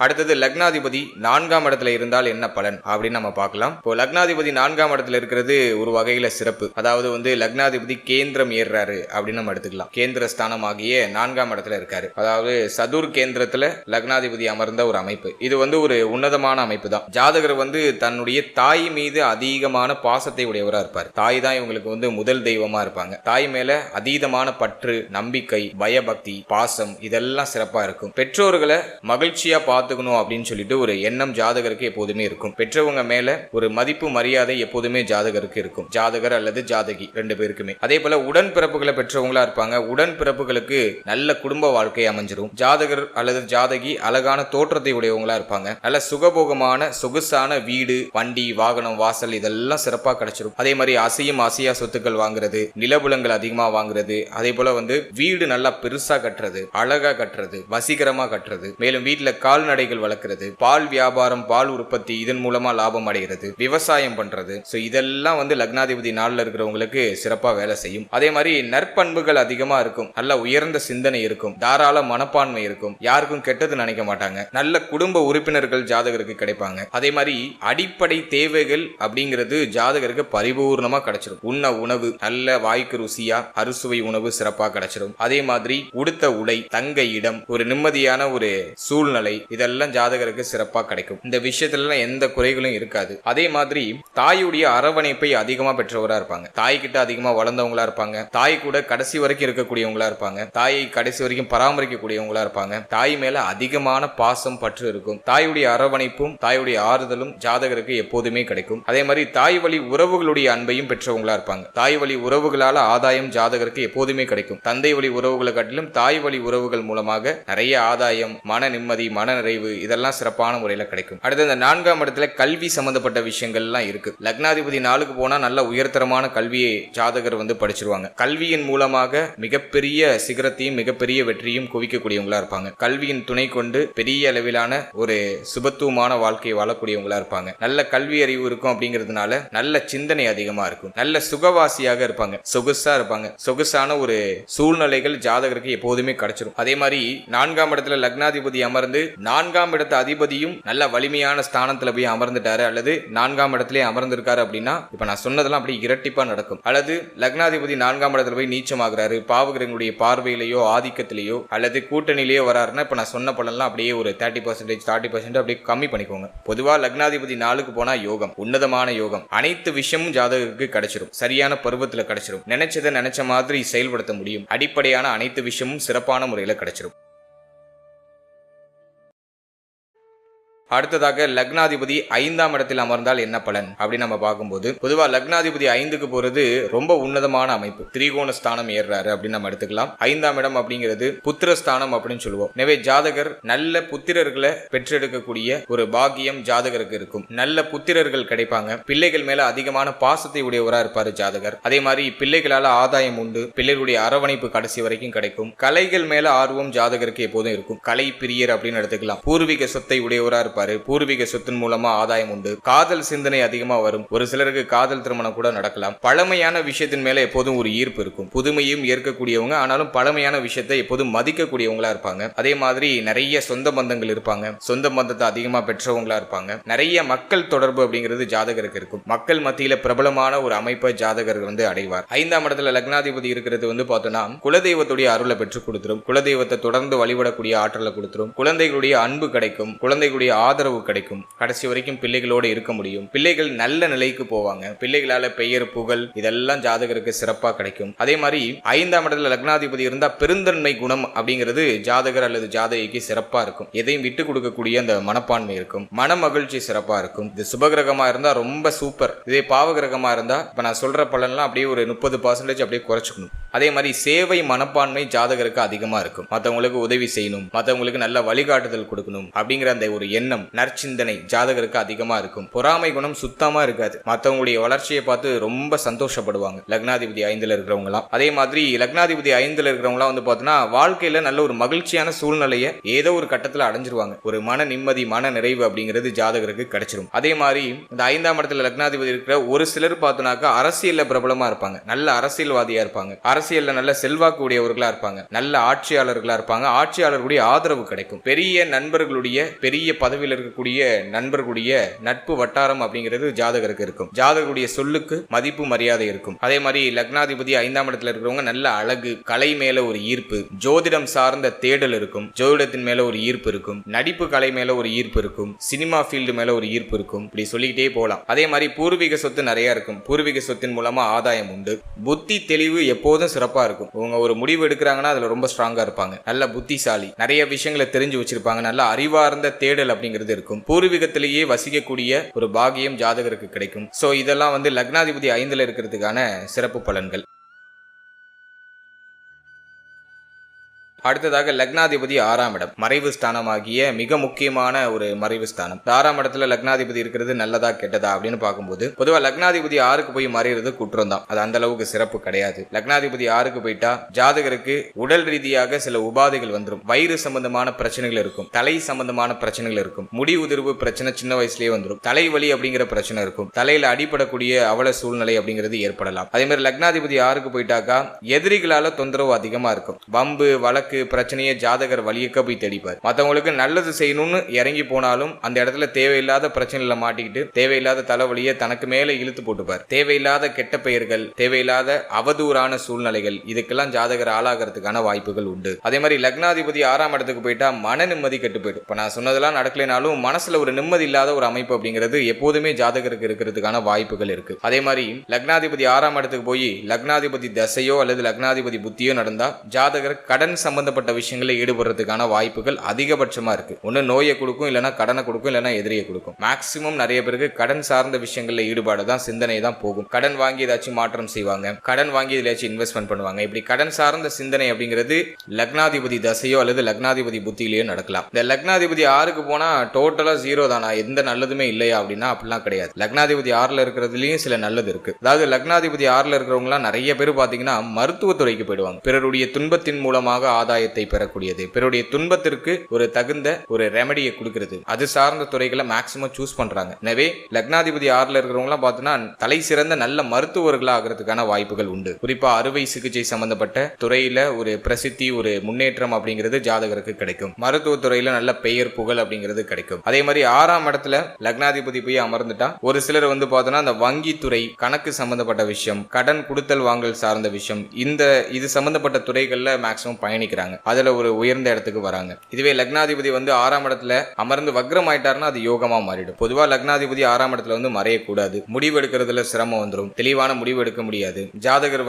அடுத்தது லக்னாதிபதி 4ஆம் இடத்துல இருந்தால் என்ன பலன் அப்படின்னு நம்ம பார்க்கலாம். இப்போ லக்னாதிபதி 4ஆம் இடத்துல இருக்கிறது ஒரு வகையில சிறப்பு. அதாவது லக்னாதிபதி கேந்திரம் ஏறாரு அப்படின்னு நம்ம எடுத்துக்கலாம். கேந்திர ஸ்தானம் ஆகிய 4ஆம் இடத்துல இருக்காரு. அதாவது சதுர் கேந்திரத்துல லக்னாதிபதி அமர்ந்த ஒரு அமைப்பு. இது ஒரு உன்னதமான அமைப்பு தான். ஜாதகர் தன்னுடைய தாய் மீது அதிகமான பாசத்தை உடையவரா இருப்பார். தாய் தான் இவங்களுக்கு முதல் தெய்வமா இருப்பாங்க. தாய் மேல அதீதமான பற்று, நம்பிக்கை, பயபக்தி, பாசம் இதெல்லாம் சிறப்பா இருக்கும். பெற்றோர்களை மகிழ்ச்சியா அப்படின்னு சொல்லிட்டு ஒரு எண்ணம் ஜாதகருக்கு எப்போதுமே இருக்கும். பெற்றவங்க மேல ஒரு மதிப்பு, மரியாதை எப்போதுமே ஜாதகருக்கு இருக்கும். ஜாதகர் அல்லது ஜாதகி 2 பேருக்குமே. அதே போல உடன்பிறப்புகளை பெற்றவங்களா இருப்பாங்க. உடன்பிறப்புகளுக்கு நல்ல குடும்ப வாழ்க்கை அமைஞ்சிரும். ஜாதகர் அல்லது ஜாதகி அழகான தோற்றத்தை உடையவங்களா இருப்பாங்க. நல்ல சுகபோகமான சொகுசான வீடு, வண்டி, வாகனம், வாசல் இதெல்லாம் சிறப்பா கிடைச்சிரும். அதே மாதிரி அசையும் அசையா சொத்துக்கள் வாங்குறது, நிலபுலங்கள் அதிகமா வாங்குறது, அதே போல வீடு நல்லா பெருசா கட்டுறது, அழகா கட்டுறது, வசீகரமா கட்டுறது, மேலும் வீட்டுல கால்நடை வளர்க்கிறது, பால் வியாபாரம், பால் உற்பத்தி இதன் மூலமா லாபம் அடைகிறது, விவசாயம் பண்றது. சோ இதெல்லாம் லக்னாதிபதி 4ல இருக்கிறவங்களுக்கு சிறப்பா வேலை செய்யும். அதே மாதிரி நற்பண்புகள் அதிகமா இருக்கும். நல்ல உயர்ந்த சிந்தனை இருக்கும். தாராள மனப்பான்மை இருக்கும். யாருக்கும் கெட்டது நினைக்க மாட்டாங்க. நல்ல குடும்ப உறுப்பினர்கள் ஜாதகருக்கு கிடைப்பாங்க. அதே மாதிரி அடிப்படை தேவைகள் அப்படிங்கிறது ஜாதகருக்கு பரிபூர்ணமா கிடைச்சிடும். உண்ண உணவு நல்ல வாய்க்கு ருசியா அறுசுவை உணவு சிறப்பா கிடைச்சிடும். அதே மாதிரி உடுத்த உடை, தங்க இடம், ஒரு நிம்மதியான ஒரு சூழ்நிலை இதெல்லாம் ஜாதகருக்கு சிறப்பா கிடைக்கும். இந்த விஷயத்துல எந்த குறைகளும் இருக்காது. அதே மாதிரி தாயுடைய அரவணைப்பை அதிகமா பெற்றவரா இருப்பாங்க. தாய் கிட்ட அதிகமா வளர்ந்தவங்களா இருப்பாங்க. தாய் கூட கடைசி வரைக்கும் இருக்கக்கூடியவங்களா இருப்பாங்க. தாயை கடைசி வரைக்கும் பராமரிக்கக்கூடியவங்களா இருப்பாங்க. தாய் மேல அதிகமான பாசம், பற்று இருக்கும். தாயுடைய அரவணைப்பும் தாயுடைய ஆறுதலும் ஜாதகருக்கு எப்போதுமே கிடைக்கும். அதே மாதிரி தாய் வழி உறவுகளுடைய அன்பையும் பெற்றவங்களா இருப்பாங்க. தாய் வழி உறவுகளால ஆதாயம் ஜாதகருக்கு எப்போதுமே கிடைக்கும். தந்தை வழி உறவுகளை காட்டிலும் தாய் வழி உறவுகள் மூலமாக நிறைய ஆதாயம், மன நிம்மதி, மன நிறைவு இதெல்லாம் சிறப்பான முறையில கிடைக்கும். அடுத்து இந்த 4ஆம் இடத்துல கல்வி சம்பந்தப்பட்ட விஷயங்கள்லாம் இருக்கு. லக்னாதிபதி 4க்கு போனா நல்ல உயர்தரமான கல்வியை ஜாதகர் படிச்சிருவாங்க. கல்வியின் மூலமாக மிகப்பெரிய சிகரத்தையும் மிகப்பெரிய வெற்றியும் குவிக்கக்கூடியவங்களா இருப்பாங்க. கல்வியின் துணை கொண்டு பெரிய அளவிலான ஒரு சுபத்துவமான வாழ்க்கையை வாழக்கூடியவங்களா இருப்பாங்க. நல்ல கல்வி அறிவு இருக்கும். அப்படிங்கிறதுனால நல்ல சிந்தனை அதிகமா இருக்கும். நல்ல சுகவாசியாக இருப்பாங்க. சொகுசா இருப்பாங்க. சொகுசான ஒரு சூழ்நிலைகள் ஜாதகருக்கு எப்போதுமே கிடைச்சிடும். அதே மாதிரி 4ஆம் இடத்துல லக்னாதிபதி அமர்ந்து 4ஆம் இடத்து அதிபதியும் நல்ல வலிமையான ஸ்தானத்துல போய் அமர்ந்துட்டாரு அல்லது 4ஆம் இடத்திலே அமர்ந்திருக்காரு அப்படின்னா இப்ப நான் சொன்னதெல்லாம் அப்படி இரட்டிப்பா நடக்கும். அல்லது லக்னாதிபதி 4ஆம் இடத்துல போய் நீச்சமாகிறாரு, பாவகிரகங்களுடைய பார்வையிலேயோ ஆதிக்கத்திலேயோ அல்லது கூட்டணியிலேயோ வராருன்னா இப்ப நான் சொன்ன பலன்லாம் அப்படியே ஒரு 30% 40% அப்படியே கம்மி பண்ணிக்கோங்க. பொதுவா லக்னாதிபதி 4க்கு போனா யோகம், உன்னதமான யோகம், அனைத்து விஷயமும் ஜாதகருக்கு கிடைச்சிடும், சரியான பருவத்துல கிடைச்சிடும், நினைச்சதை நினைச்ச மாதிரி செயல்படுத்த முடியும், அடிப்படையான அனைத்து விஷயமும் சிறப்பான முறையில கிடைச்சிடும். அடுத்ததாக லக்னாதிபதி 5ஆம் இடத்தில் அமர்ந்தால் என்ன பலன் அப்படின்னு நம்ம பார்க்கும்போது பொதுவா லக்னாதிபதி 5க்கு போறது ரொம்ப உன்னதமான அமைப்பு. திரிகோண ஸ்தானம் ஏறாரு அப்படின்னு நம்ம எடுத்துக்கலாம். 5ஆம் இடம் அப்படிங்கிறது புத்திர ஸ்தானம் அப்படின்னு சொல்லுவோம். எனவே ஜாதகர் நல்ல புத்திரர்களை பெற்றெடுக்கக்கூடிய ஒரு பாக்கியம் ஜாதகருக்கு இருக்கும். நல்ல புத்திரர்கள் கிடைப்பாங்க. பிள்ளைகள் மேல அதிகமான பாசத்தை உடையவரா இருப்பாரு ஜாதகர். அதே மாதிரி பிள்ளைகளால ஆதாயம் உண்டு. பிள்ளைகளுடைய அரவணைப்பு கடைசி வரைக்கும் கிடைக்கும். கலைகள் மேல ஆர்வம் ஜாதகருக்கு எப்போதும் இருக்கும். கலை பிரியர் அப்படின்னு எடுத்துக்கலாம். பூர்வீக சொத்தை உடையவரா இருப்பாரு. பூர்வீக சொத்தின் மூலமா ஆதாயம் உண்டு. காதல் சிந்தனை அதிகமா வரும். ஒரு சிலருக்கு காதல் திருமணம் கூட நடக்கலாம். பழமையான விஷயத்தின் மேல எப்போதும் ஒரு ஈர்ப்பு இருக்கும். புதுமையும் ஏற்கக்கூடியவங்க, ஆனாலும் பழமையான விஷயத்தை எப்போதும் மதிக்கக்கூடியவங்களா இருப்பாங்க. அதே மாதிரி நிறைய சொந்த பந்தங்கள் இருப்பாங்க. சொந்த பந்தத்தை அதிகமா பெற்றவங்களா இருப்பாங்க. நிறைய மக்கள் தொடர்பு அப்படிங்கிறது ஜாதகருக்கு இருக்கும். மக்கள் மத்தியில பிரபலமான ஒரு அமைப்பை ஜாதகர் அடைவார். 5ஆம் இடத்துல லக்னாதிபதி இருக்கிறது பார்த்தோம்னா குலதெய்வத்துடைய அருளை பெற்று கொடுத்துரும். குலதெய்வத்தை தொடர்ந்து வழிபடக்கூடிய ஆற்றலை கொடுத்துரும். குழந்தைகளுடைய அன்பு கிடைக்கும். குழந்தைகளுடைய ஆதரவு கிடைக்கும். கடைசி வரைக்கும் பிள்ளைகளோடு இருக்க முடியும். பிள்ளைகள் நல்ல நிலைக்கு போவாங்க. பிள்ளைகளால பெயர் புகழ் இதெல்லாம் ஜாதகருக்கு சிறப்பா கிடைக்கும். அதே மாதிரி 5ஆம் இடத்துல லக்னாதிபதி இருந்தா பெருந்தன்மை குணம் அப்படிங்கிறது ஜாதகர் அல்லது ஜாதகிக்கு சிறப்பா இருக்கும். எதையும் விட்டு கொடுக்கக்கூடிய அந்த மனப்பான்மை இருக்கும். மன மகிழ்ச்சி சிறப்பா இருக்கும். இது சுபகிரகமா இருந்தா ரொம்ப சூப்பர். இதே பாவகிரகமா இருந்தா இப்ப நான் சொல்ற பலன்லாம் அப்படியே ஒரு 30% அப்படியே குறைச்சிக்கணும். அதே மாதிரி சேவை மனப்பான்மை ஜாதகருக்கு அதிகமா இருக்கும். மற்றவங்களுக்கு உதவி செய்யணும், மற்றவங்களுக்கு நல்ல வழிகாட்டுதல் கொடுக்கணும் அப்படிங்கிற அந்த ஒரு எண்ணம், நற்சிந்தனை ஜாதகருக்கு அதிகமா இருக்கும். பொறாமை குணம் சுத்தமா இருக்காது. மற்றவங்களுடைய வளர்ச்சியை பார்த்து ரொம்ப சந்தோஷப்படுவாங்க லக்னாதிபதி 5ல இருக்கிறவங்களாம். அதே மாதிரி லக்னாதிபதி 5ல இருக்கிறவங்களாம் பார்த்தோன்னா வாழ்க்கையில நல்ல ஒரு மகிழ்ச்சியான சூழ்நிலையை ஏதோ ஒரு கட்டத்தில் அடைஞ்சிருவாங்க. ஒரு மன நிம்மதி, மன நிறைவு அப்படிங்கிறது ஜாதகருக்கு கிடைச்சிடும். அதே மாதிரி இந்த 5ஆம் இடத்துல லக்னாதிபதி இருக்கிற ஒரு சிலர் பார்த்தோன்னாக்கா அரசியல்ல பிரபலமா இருப்பாங்க. நல்ல அரசியல்வாதியா இருப்பாங்க. அரசியல்ல நல்ல செல்வாக்கு உடையவர்களா இருப்பாங்க. நல்ல ஆட்சியாளர்களா இருப்பாங்க. ஆட்சியாளர்களுடைய ஆதரவு கிடைக்கும். பெரிய நண்பர்களுடைய, பெரிய பதவியில் இருக்கக்கூடிய நண்பர்களுடைய நட்பு வட்டாரம் அப்படிங்கிறது ஜாதகருக்கு இருக்கும். ஜாதகருடைய சொல்லுக்கு மதிப்பு மரியாதை இருக்கும். அதே மாதிரி லக்னாதிபதி 5ஆம் இடத்துல இருக்கிறவங்க நல்ல அழகு, கலை மேல ஒரு ஈர்ப்பு, ஜோதிடம் சார்ந்த தேடல் இருக்கும். ஜோதிடத்தின் மேல ஒரு ஈர்ப்பு இருக்கும். நடிப்பு கலை மேல ஒரு ஈர்ப்பு இருக்கும். சினிமா ஃபீல்டு மேல ஒரு ஈர்ப்பு இருக்கும். இப்படி சொல்லிக்கிட்டே போகலாம். அதே மாதிரி பூர்வீக சொத்து நிறைய இருக்கும். பூர்வீக சொத்தின் மூலமா ஆதாயம் உண்டு. புத்தி தெளிவு எப்போதும் சிறப்பா இருக்கும். அவங்க ஒரு முடிவு எடுக்கிறாங்கன்னா அதுல ரொம்ப ஸ்ட்ராங்கா இருப்பாங்க. நல்ல புத்திசாலி, நிறைய விஷயங்களை தெரிஞ்சு வச்சிருப்பாங்க. நல்ல அறிவார்ந்த தேடல் அப்படிங்கிறது இருக்கும். பூர்வீகத்திலேயே வசிக்கக்கூடிய ஒரு பாகியம் ஜாதகருக்கு கிடைக்கும். சோ இதெல்லாம் லக்னாதிபதி 5ல இருக்கிறதுக்கான சிறப்பு பலன்கள். அடுத்ததாக லக்னாதிபதி 6ஆம் இடம், மறைவு ஸ்தானமாகிய மிக முக்கியமான ஒரு மறைவு ஸ்தானம். 6ஆம் இடத்துல லக்னாதிபதி இருக்கிறது நல்லதா கெட்டதா அப்படின்னு பார்க்கும்போது பொதுவா லக்னாதிபதி 6க்கு போய் மறைகிறது குற்றம் தான். அது அந்த அளவுக்கு சிறப்பு கிடையாது. லக்னாதிபதி 6க்கு போயிட்டா ஜாதகருக்கு உடல் ரீதியாக சில உபாதைகள் வந்துடும். வயிறு சம்பந்தமான பிரச்சனைகள் இருக்கும். தலை சம்பந்தமான பிரச்சனைகள் இருக்கும். முடி உதிர்வு பிரச்சனை சின்ன வயசுலயே வந்துடும். தலைவலி அப்படிங்கிற பிரச்சனை இருக்கும். தலையில அடிப்படக்கூடிய அவல சூழ்நிலை அப்படிங்கிறது ஏற்படலாம். அதே மாதிரி லக்னாதிபதி 6க்கு போயிட்டாக்கா எதிரிகளால தொந்தரவு அதிகமா இருக்கும். வம்பு வழக்கு பிரச்சனையை ஜாதகர் வலியக்க போய் தேடிப்பார். மற்றவங்களுக்கு நல்லது செய்யணும்னு இறங்கி போனாலும் அந்த இடத்துல தேவையில்லாத பிரச்சனையில மாட்டிக்கிட்டு தேவையில்லாத தலைவலியை தனக்கு மேல இழுத்து போட்டுப்பார். தேவையில்லாத கெட்ட பெயர்கள், தேவையில்லாத அவதூறான சூழ்நிலைகள், இதுக்கெல்லாம் ஜாதகர் ஆளாகிறதுக்கான வாய்ப்புகள் உண்டு. அதே மாதிரி லக்னாதிபதி 6ஆம் இடத்துக்கு போயிட்டா மன நிம்மதி கெட்டு போயிடும். இப்ப நான் சொன்னதெல்லாம் நடக்கலைனாலும் மனசுல ஒரு நிம்மதி இல்லாத ஒரு அமைப்பு அப்படிங்கிறது எப்போதுமே ஜாதகருக்கு இருக்கிறதுக்கான வாய்ப்புகள் இருக்கு. அதே மாதிரி லக்னாதிபதி 6ஆம் இடத்துக்கு போய் லக்னாதிபதி தசையோ அல்லது லக்னாதிபதி புத்தியோ நடந்தா ஜாதகர் கடன் சம்பந்தப்பட்ட விஷயங்களை ஈடுபடுறதுக்கான வாய்ப்புகள் அதிகபட்சமா இருக்கு. ஒன்னு நோயை கொடுக்கும், இல்லைன்னா கடனை கொடுக்கும், இல்லைன்னா எதிரியை கொடுக்கும். மேக்சிமம் நிறைய பேருக்கு கடன் சார்ந்த விஷயங்கள்ல ஈடுபாடு தான், சிந்தனை தான் போகும். கடன் வாங்கி ஏதாச்சும் மாற்றம் செய்வாங்க, கடன் வாங்கி ஏதாச்சும் இன்வெஸ்ட்மெண்ட் பண்ணுவாங்க. இப்படி கடன் சார்ந்த சிந்தனை அப்படிங்கிறது லக்னாதிபதி தசையோ அல்லது லக்னாதிபதி புத்தியிலேயோ நடக்கலாம். இந்த லக்னாதிபதி 6க்கு போனா டோட்டலா ஜீரோ தானா, எந்த நல்லதுமே இல்லையா அப்படின்னா அப்படிலாம் கிடையாது. லக்னாதிபதி 6ல இருக்கிறதுலயும் சில நல்லது இருக்கு. அதாவது லக்னாதிபதி 6ல இருக்கிறவங்க நிறைய பேர் பாத்தீங்கன்னா மருத்துவத்துறைக்கு போயிடுவாங்க. பிறருடைய துன்பத்தின் மூலமாக ஆதாயத்தை பெறக்கூடியது, பிறருடைய துன்பத்திற்கு ஒரு தகுந்த ஒரு ரெமடியை கொடுக்கிறது, அது சார்ந்த துறைகளை மேக்சிமம் சூஸ் பண்றாங்க. எனவே லக்னாதிபதி 6ல இருக்கிறவங்க பார்த்தீங்கன்னா தலை சிறந்த நல்ல மருத்துவர்களா ஆகிறதுக்கான வாய்ப்புகள் உண்டு. குறிப்பா அறுவை சிகிச்சை சம்பந்தப்பட்ட துறையில ஒரு பிரசித்தி, ஒரு முன்னேற்றம் அப்படிங்கிறது ஜாதகருக்கு கிடைக்கும். மருத்துவ துறையில நல்ல பெயர் புகழ் அப்படிங்கிறது கிடைக்கும். அதே மாதிரி 6ஆம் இடத்துல லக்னாதிபதி போய் அமர்ந்துட்டா ஒரு சிலர் பார்த்தோன்னா அந்த வங்கி துறை, கணக்கு சம்பந்தப்பட்ட விஷயம், கடன் கொடுத்தல் வாங்கல் சார்ந்த விஷயம், இது சம்பந்தப்பட்ட துறைகள்ல மேக்சிமம் பயணிக்கிறாங்க. அதுல ஒரு உயர்ந்த இடத்துக்கு வராங்க. இதுவே லக்னாதிபதி 6ஆம் இடத்துல அமர்ந்து வக்ரம் ஆயிட்டாருன்னா அது யோகமா மாறிடும். பொதுவா லக்னாதிபதி 6ஆம் இடத்துல மறையக்கூடாது. முடிவு எடுக்கிறதுல சிரமம் வந்துடும். தெளிவான முடிவு எடுக்க முடியாது. ஜாதகர்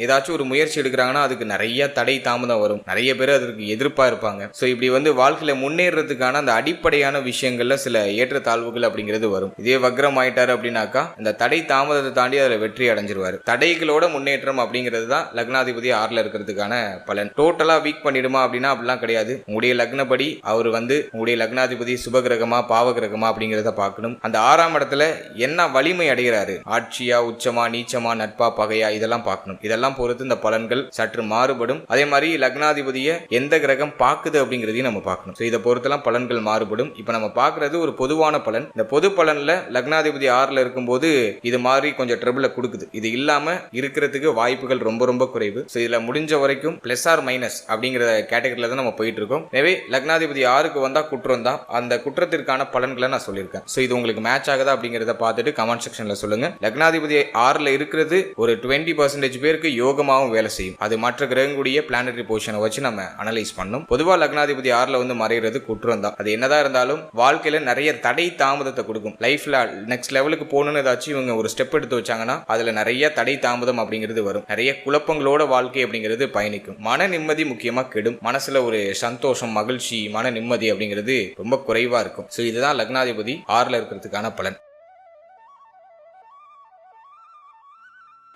ஏதாச்சும் ஒரு முயற்சி எடுக்கிறாங்கன்னா அதுக்கு நிறைய தடை தாமதம் வரும். நிறைய பேர் அதற்கு எதிர்ப்பா இருப்பாங்க. சோ இப்படி வாழ்க்கையில முன்னேறதுக்கான அந்த அடிப்படையான விஷயங்கள்ல சில ஏற்றத்தாழ்வுகள் அப்படிங்கிறது வரும். இதே வக்ரம் ஆயிட்டாரு அப்படின்னாக்கா இந்த தடை தாமதத்தை தாண்டி அதுல வெற்றி அடைஞ்சிருவாரு. தடைகளோட முன்னேற்றம் அப்படிங்கிறது தான் லக்னாதிபதி 6ல இருக்கிறதுக்கான பலன். டோட்டலா வீக் பண்ணிடுமா அப்படின்னா அப்படிலாம் கிடையாது. உங்களுடைய லக்னப்படி அவர் உங்களுடைய லக்னாதிபதி சுபகிரகமா பாவகிரகமா அப்படிங்கிறத பார்க்கணும். அந்த 6ஆம் இடத்துல என்ன வலிமை அடைகிறாரு, ஆட்சியா, உச்சமா, நீச்சமா, நட்பா, பகையா, இதெல்லாம் பார்க்கணும். இதெல்லாம் பொறுத்து இந்த பலன்கள் சற்று மாறுபடும். அதே மாதிரி லக்னாதிபதியை எந்த கிரகம் பார்க்குது அப்படிங்கிறதையும் நம்ம பார்க்கணும். இதை பொறுத்தெல்லாம் பலன்கள் மாறுபடும். இப்ப நம்ம பார்க்கறது ஒரு பொதுவான பலன். இந்த பொது பலன்ல லக்னாதிபதி 6ல இருக்கும்போது இது மாதிரி கொஞ்சம் ட்ரபிள கொடுக்குது. இது இல்லாம இருக்கிறதுக்கு வாய்ப்புகள் ரொம்ப ரொம்ப குறைவு. இதுல முடிஞ்ச வரைக்கும் பிளஸ் ஆர் மைனஸ் அப்படிங்கிற கேட்டகரியில தான் நம்ம போயிட்டு இருக்கோம். எனவே லக்னாதிபதி 6க்கு வந்தா குற்றம் தான். அந்த குற்றத்திற்கான பலன்களை நான் சொல்லியிருக்கேன். இது உங்களுக்கு மேட்ச் ஆகுதா அப்படிங்கிறத பார்த்துட்டு கமெண்ட் செக்ஷன்ல சொல்லுங்க. லக்னாதிபதி 6ல இருக்கிறது ஒரு 20% பேருக்கு யோகமாகவும் வேலை செய்யும். அது மற்ற கிரகங்களுடைய பிளானட்டரி பொசிஷனை வச்சு நம்ம அனலைஸ் பண்ணணும். பொதுவா லக்னாதிபதி 6ல மறைகிறது குற்றம் தான். அது என்னதான் இருந்தாலும் வாழ்க்கையில நிறைய தடை தாமதத்தை கொடுக்கும். லைஃப்ல நெக்ஸ்ட் லெவலுக்கு போகணும்னு ஏதாச்சும் இவங்க ஒரு ஸ்டெப் எடுத்து வச்சாங்கன்னா அதுல நிறைய தடை தாமதம் அப்படிங்கிறது வரும். நிறைய குழப்பங்களோட வாழ்க்கை அப்படிங்கிறது பயணிக்கும். மன நிம்மதி முக்கியமா கெடும். மனசுல ஒரு சந்தோஷம், மகிழ்ச்சி, மன நிம்மதி அப்படிங்கிறது ரொம்ப குறைவா இருக்கும். இதுதான் லக்னாதிபதி 6ல இருக்கிறதுக்கான பலன்.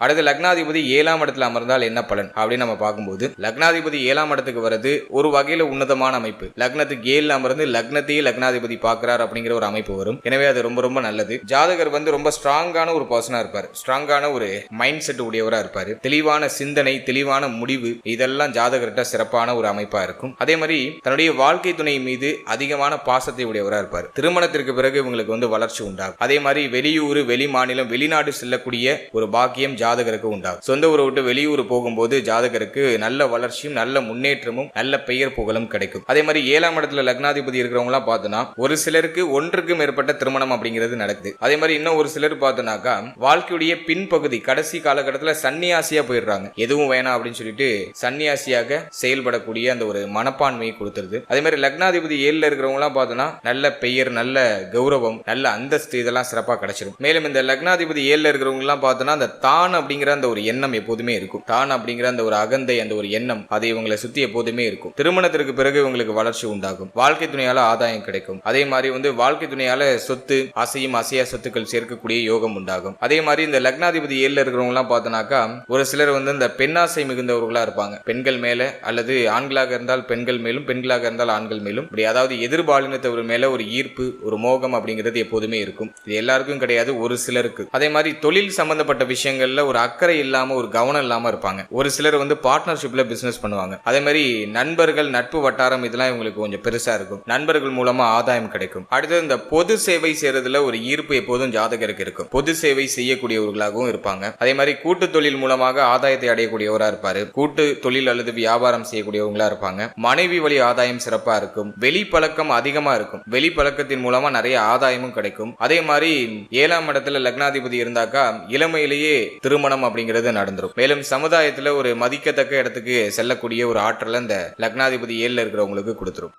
அடுத்து லக்னாதிபதி 7ஆம் இடத்துல அமர்ந்தால் என்ன பலன் அப்படின்னு நம்ம பார்க்கும்போது, லக்னாதிபதி 7ஆம் இடத்துக்கு வரது ஒரு வகையில உன்னதமான அமைப்பு. லக்னத்துக்கு 7ல அமர்ந்து லக்னத்தையே லக்னாதிபதி பார்க்கிறார் அப்படிங்கிற ஒரு அமைப்பு வரும். எனவே அது ரொம்ப ரொம்ப நல்லது. ஜாதகர் ரொம்ப ஸ்ட்ராங்கான ஒரு பர்சனா இருப்பார். ஸ்ட்ராங்கான ஒரு மைண்ட் செட் உடையவரா இருப்பாரு. தெளிவான சிந்தனை, தெளிவான முடிவு, இதெல்லாம் ஜாதகர்கிட்ட சிறப்பான ஒரு அமைப்பா இருக்கும். அதே மாதிரி தன்னுடைய வாழ்க்கை துணை மீது அதிகமான பாசத்தை உடையவரா இருப்பார். திருமணத்திற்கு பிறகு இவங்களுக்கு வளர்ச்சி உண்டாகும். அதே மாதிரி வெளியூர், வெளி மாநிலம், வெளிநாடு செல்லக்கூடிய ஒரு பாக்கியம் ஜாதகருக்கு உண்டாகும். சொந்த ஊரை விட்டு வெளியூர் போகும்போது ஜாதகருக்கு நல்ல வளர்ச்சியும் நல்ல முன்னேற்றமும் நல்ல பெயர் புகழும் கிடைக்கும். அதே மாதிரி 7ஆம் இடத்துல லக்னாதிபதி இருக்கிறவங்க எல்லாம் பார்த்தோன்னா ஒரு சிலருக்கு ஒன்றுக்கு மேற்பட்ட திருமணம் அப்படிங்கிறது நடக்குது. அதே மாதிரி இன்னும் ஒரு சிலர் பார்த்தோன்னாக்கா வாழ்க்கையுடைய பின்பகுதி கடைசி காலகட்டத்தில் சன்னியாசியா போயிடுறாங்க. எதுவும் வேணாம் அப்படின்னு சொல்லிட்டு சன்னியாசியாக செயல்படக்கூடிய அந்த ஒரு மனப்பான்மையை கொடுத்துருது. அதே மாதிரி லக்னாதிபதி 7ல இருக்கிறவங்க எல்லாம் பார்த்தோன்னா நல்ல பெயர், நல்ல கௌரவம், நல்ல அந்தஸ்து, இதெல்லாம் சிறப்பாக கிடைச்சிடும். மேலும் இந்த லக்னாதிபதி 7ல இருக்கிறவங்க எல்லாம் பார்த்தோன்னா அந்த தான் அப்படிங்கிற அந்த ஒரு எண்ணம் எப்போதுமே இருக்கும். தான் அப்படிங்கிற அந்த ஒரு அகந்தை, அந்த ஒரு எண்ணம் அது இவங்களை சுத்தி எப்போதுமே இருக்கும். திருமணத்திற்கு பிறகு இவங்களுக்கு வளர்ச்சி உண்டாகும். வாழ்க்கை துணையால ஆதாயம் கிடைக்கும். அதே மாதிரி வாழ்க்கை துணையால சொத்து, அசையும் அசையா சொத்துக்கள் சேர்க்கக்கூடிய யோகம் உண்டாகும். அதே மாதிரி இந்த லக்னாதிபதி 7ல இருக்கிறவங்க எல்லாம் பார்த்தோன்னாக்கா ஒரு சிலர் இந்த பெண்ணாசை மிகுந்தவர்களா இருப்பாங்க. பெண்கள் மேல அல்லது ஆண்களாக இருந்தால் பெண்கள் மேலும், பெண்களாக இருந்தால் ஆண்கள் மேலும், இப்படி அதாவது எதிர்பாலினத்தவர் மேல ஒரு ஈர்ப்பு, ஒரு மோகம் அப்படிங்கிறது எப்போதுமே இருக்கும். இது எல்லாருக்கும் கிடையாது, ஒரு சிலருக்கு. அதே மாதிரி தொழில் சம்பந்தப்பட்ட விஷயங்கள்ல ஒரு அக்கறை இல்லாம, ஒரு கவனம் இல்லாம இருப்பாங்க. ஒரு சிலர் பார்ட்னர்ஷிப்ல பிசினஸ் பண்ணுவாங்க. அதே மாதிரி நண்பர்கள், நட்பு வட்டாரம், இதெல்லாம் இவங்களுக்கு கொஞ்சம் பெருசா இருக்கும். நண்பர்கள் மூலமா ஆதாயம் கிடைக்கும். அடுத்து இந்த பொது சேவை செய்யறதுல ஒரு ஈர்ப்பு எப்போதும் ஜாதகருக்கு இருக்கும். பொது சேவை செய்யக்கூடியவர்களாகவும் இருப்பாங்க. அதே மாதிரி கூட்டு தொழில் மூலமாக ஆதாயத்தை அடையக்கூடியவரா இருப்பாரு. கூட்டு தொழில் அல்லது வியாபாரம் செய்யக்கூடியவங்களா இருப்பாங்க. மனைவி வழி ஆதாயம் சிறப்பா இருக்கும். வெளி பழக்கம் அதிகமா இருக்கும். வெளி பழக்கத்தின் மூலமா நிறைய ஆதாயமும் கிடைக்கும். அதே மாதிரி 7ஆம் இடத்துல லக்னாதிபதி இருந்தாக்கா இளமையிலேயே திருமணம் அப்படிங்கிறது நடந்துரும். மேலும் சமுதாயத்துல ஒரு மதிக்கத்தக்க இடத்துக்கு செல்லக்கூடிய ஒரு ஆற்றலை இந்த லக்னாதிபதி 7ல இருக்கிறவங்களுக்கு கொடுத்துரும்.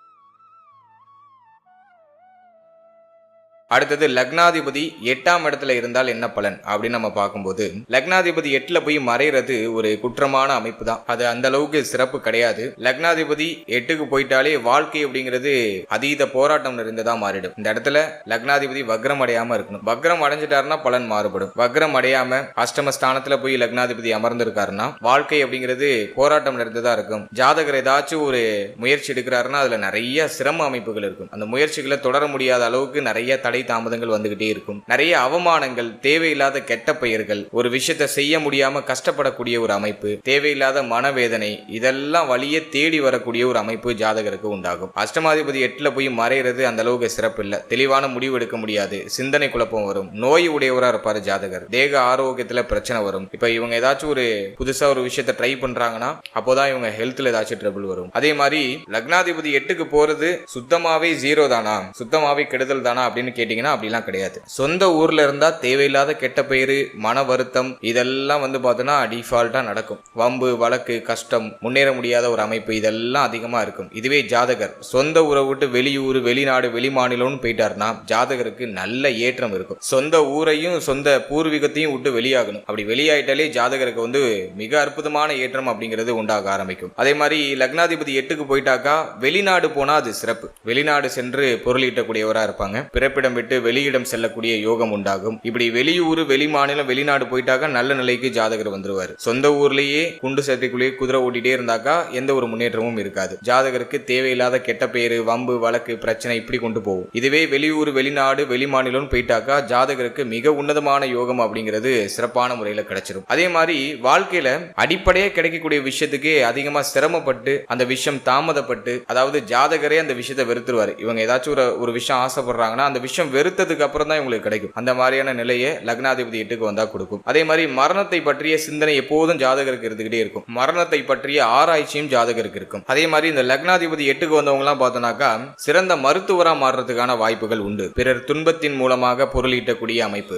அடுத்தது லக்னாதிபதி 8ஆம் இடத்துல இருந்தால் என்ன பலன் அப்படின்னு நம்ம பார்க்கும்போது, லக்னாதிபதி 8ல போய் மறைறது ஒரு குற்றமான அமைப்பு தான். அது அந்த அளவுக்கு சிறப்பு கிடையாது. லக்னாதிபதி 8க்கு போயிட்டாலே வாழ்க்கை அப்படிங்கிறது அதீத போராட்டம் நிறைந்ததா மாறிடும். இந்த இடத்துல லக்னாதிபதி வக்ரம் அடையாம இருக்கணும். வக்ரம் அடைஞ்சிட்டாருன்னா பலன் மாறுபடும். வக்ரம் அடையாம அஷ்டம ஸ்தானத்துல போய் லக்னாதிபதி அமர்ந்திருக்காருன்னா வாழ்க்கை அப்படிங்கிறது போராட்டம் நிறைந்ததா இருக்கும். ஜாதகர் ஏதாச்சும் ஒரு முயற்சி எடுக்கிறாருன்னா அதுல நிறைய சிரம அமைப்புகள் இருக்கும். அந்த முயற்சிகளை தொடர முடியாத அளவுக்கு நிறைய தடை தடை தாமதங்கள் வந்துகிட்டே இருக்கும். நிறைய அவமானங்கள், தேவையில்லாத கெட்ட பெயர்கள், ஒரு விஷயத்தை செய்ய முடியாம கஷ்டப்படக்கூடிய ஒரு அமைப்பு, தேவையில்லாத மனவேதனை, இதெல்லாம் வழியே தேடி வரக்கூடிய ஒரு அமைப்பு ஜாதகருக்கு உண்டாகும். அஷ்டமாதிபதி 8ல போய் மறைகிறது அந்த அளவுக்கு சிறப்பு இல்ல. தெளிவான முடிவு எடுக்க முடியாது, சிந்தனை குழப்பம் வரும், நோய் உடையவரா இருப்பாரு ஜாதகர், தேக ஆரோக்கியத்துல பிரச்சனை வரும். இப்ப இவங்க ஏதாச்சும் ஒரு புதுசா ஒரு விஷயத்தை ட்ரை பண்றாங்கன்னா அப்போதான் இவங்க ஹெல்த்ல ஏதாச்சும் ட்ரபிள் வரும். அதே மாதிரி லக்னாதிபதி 8க்கு போறது சுத்தமாவே ஜீரோ தானா, சுத்தமாவே கெடுதல் தானா அப்படின்னு கேட்டீங்கன்னா அப்படிலாம் கிடையாது. சொந்த ஊர்ல இருந்தா தேவையில்லாத கெட்ட பெயரு, மன வருத்தம், இதெல்லாம் பார்த்தோன்னா டிஃபால்ட்டா நடக்கும். வம்பு, வழக்கு, கஷ்டம், முன்னேற முடியாத ஒரு அமைப்பு, இதெல்லாம் அதிகமா இருக்கும். இதுவே ஜாதகர் சொந்த ஊரை விட்டு வெளியூர், வெளிநாடு, வெளிமாநிலம்னு போயிட்டாருன்னா ஜாதகருக்கு நல்ல ஏற்றம் இருக்கும். சொந்த ஊரையும் சொந்த பூர்வீகத்தையும் விட்டு வெளியாகணும். அப்படி வெளியாயிட்டாலே ஜாதகருக்கு மிக அற்புதமான ஏற்றம் அப்படிங்கிறது உண்டாக ஆரம்பிக்கும். அதே மாதிரி லக்னாதிபதி 8க்கு போயிட்டாக்கா வெளிநாடு போனா அது சிறப்பு. வெளிநாடு சென்று பொருளீட்டக்கூடியவரா இருப்பாங்க. பிறப்பிடம் விட்டு வெளியிடம் செல்லக்கூடிய யோகம் உண்டாகும். இப்படி வெளியூர், வெளிமாநிலம், வெளிநாடு போயிட்டாக்கா நல்ல நிலைக்கு ஜாதகர் வந்துருவாரு. சொந்த ஊர்லயே குண்டு சட்டைக்குள்ளேயே குதிரை ஓட்டிட்டே இருந்தாக்கா எந்த ஒரு முன்னேற்றமும் இருக்காது. ஜாதகருக்கு தேவையில்லாத கெட்ட பேரு, வம்பு, வழக்கு, பிரச்சனை இப்படி கொண்டு போகும். இதுவே வெளியூர், வெளிநாடு, வெளிமாநிலம் போயிட்டாக்கா ஜாதகருக்கு மிக உன்னதமான யோகம் அப்படிங்கிறது சிறப்பான முறையில் கிடைச்சிடும். அதே மாதிரி வாழ்க்கையில அடிப்படையே கிடைக்கக்கூடிய விஷயத்துக்கு அதிகமா சிரமப்பட்டு அந்த விஷயம் தாமதப்பட்டு, அதாவது ஜாதகரே அந்த விஷயத்தை வெறுத்துருவாரு. இவங்க ஏதாச்சும் ஒரு விஷயம் ஆசைப்படுறாங்கன்னா அந்த விஷயம் வெறுத்ததுக்கு அப்புறம் தான் இவங்களுக்கு கிடைக்கும். அந்த மாதிரியான நிலையை லக்னாதிபதி 8க்கு வந்தா கொடுக்கும். அதே மாதிரி மரணத்தை பற்றிய சிந்தனை எப்போதும் ஜாதகருக்கு இருந்துகிட்டே இருக்கும். மரணத்தை பற்றிய ஆராய்ச்சியும் ஜாதகருக்கு இருக்கும். அதே மாதிரி இந்த லக்னாதிபதி 8க்கு வந்தவங்க எல்லாம் பார்த்தோம்னாக்கா சிறந்த மருத்துவரா மாறுறதுக்கான வாய்ப்புகள் உண்டு. பிறர் துன்பத்தின் மூலமாக பொருளீட்டக்கூடிய அமைப்பு,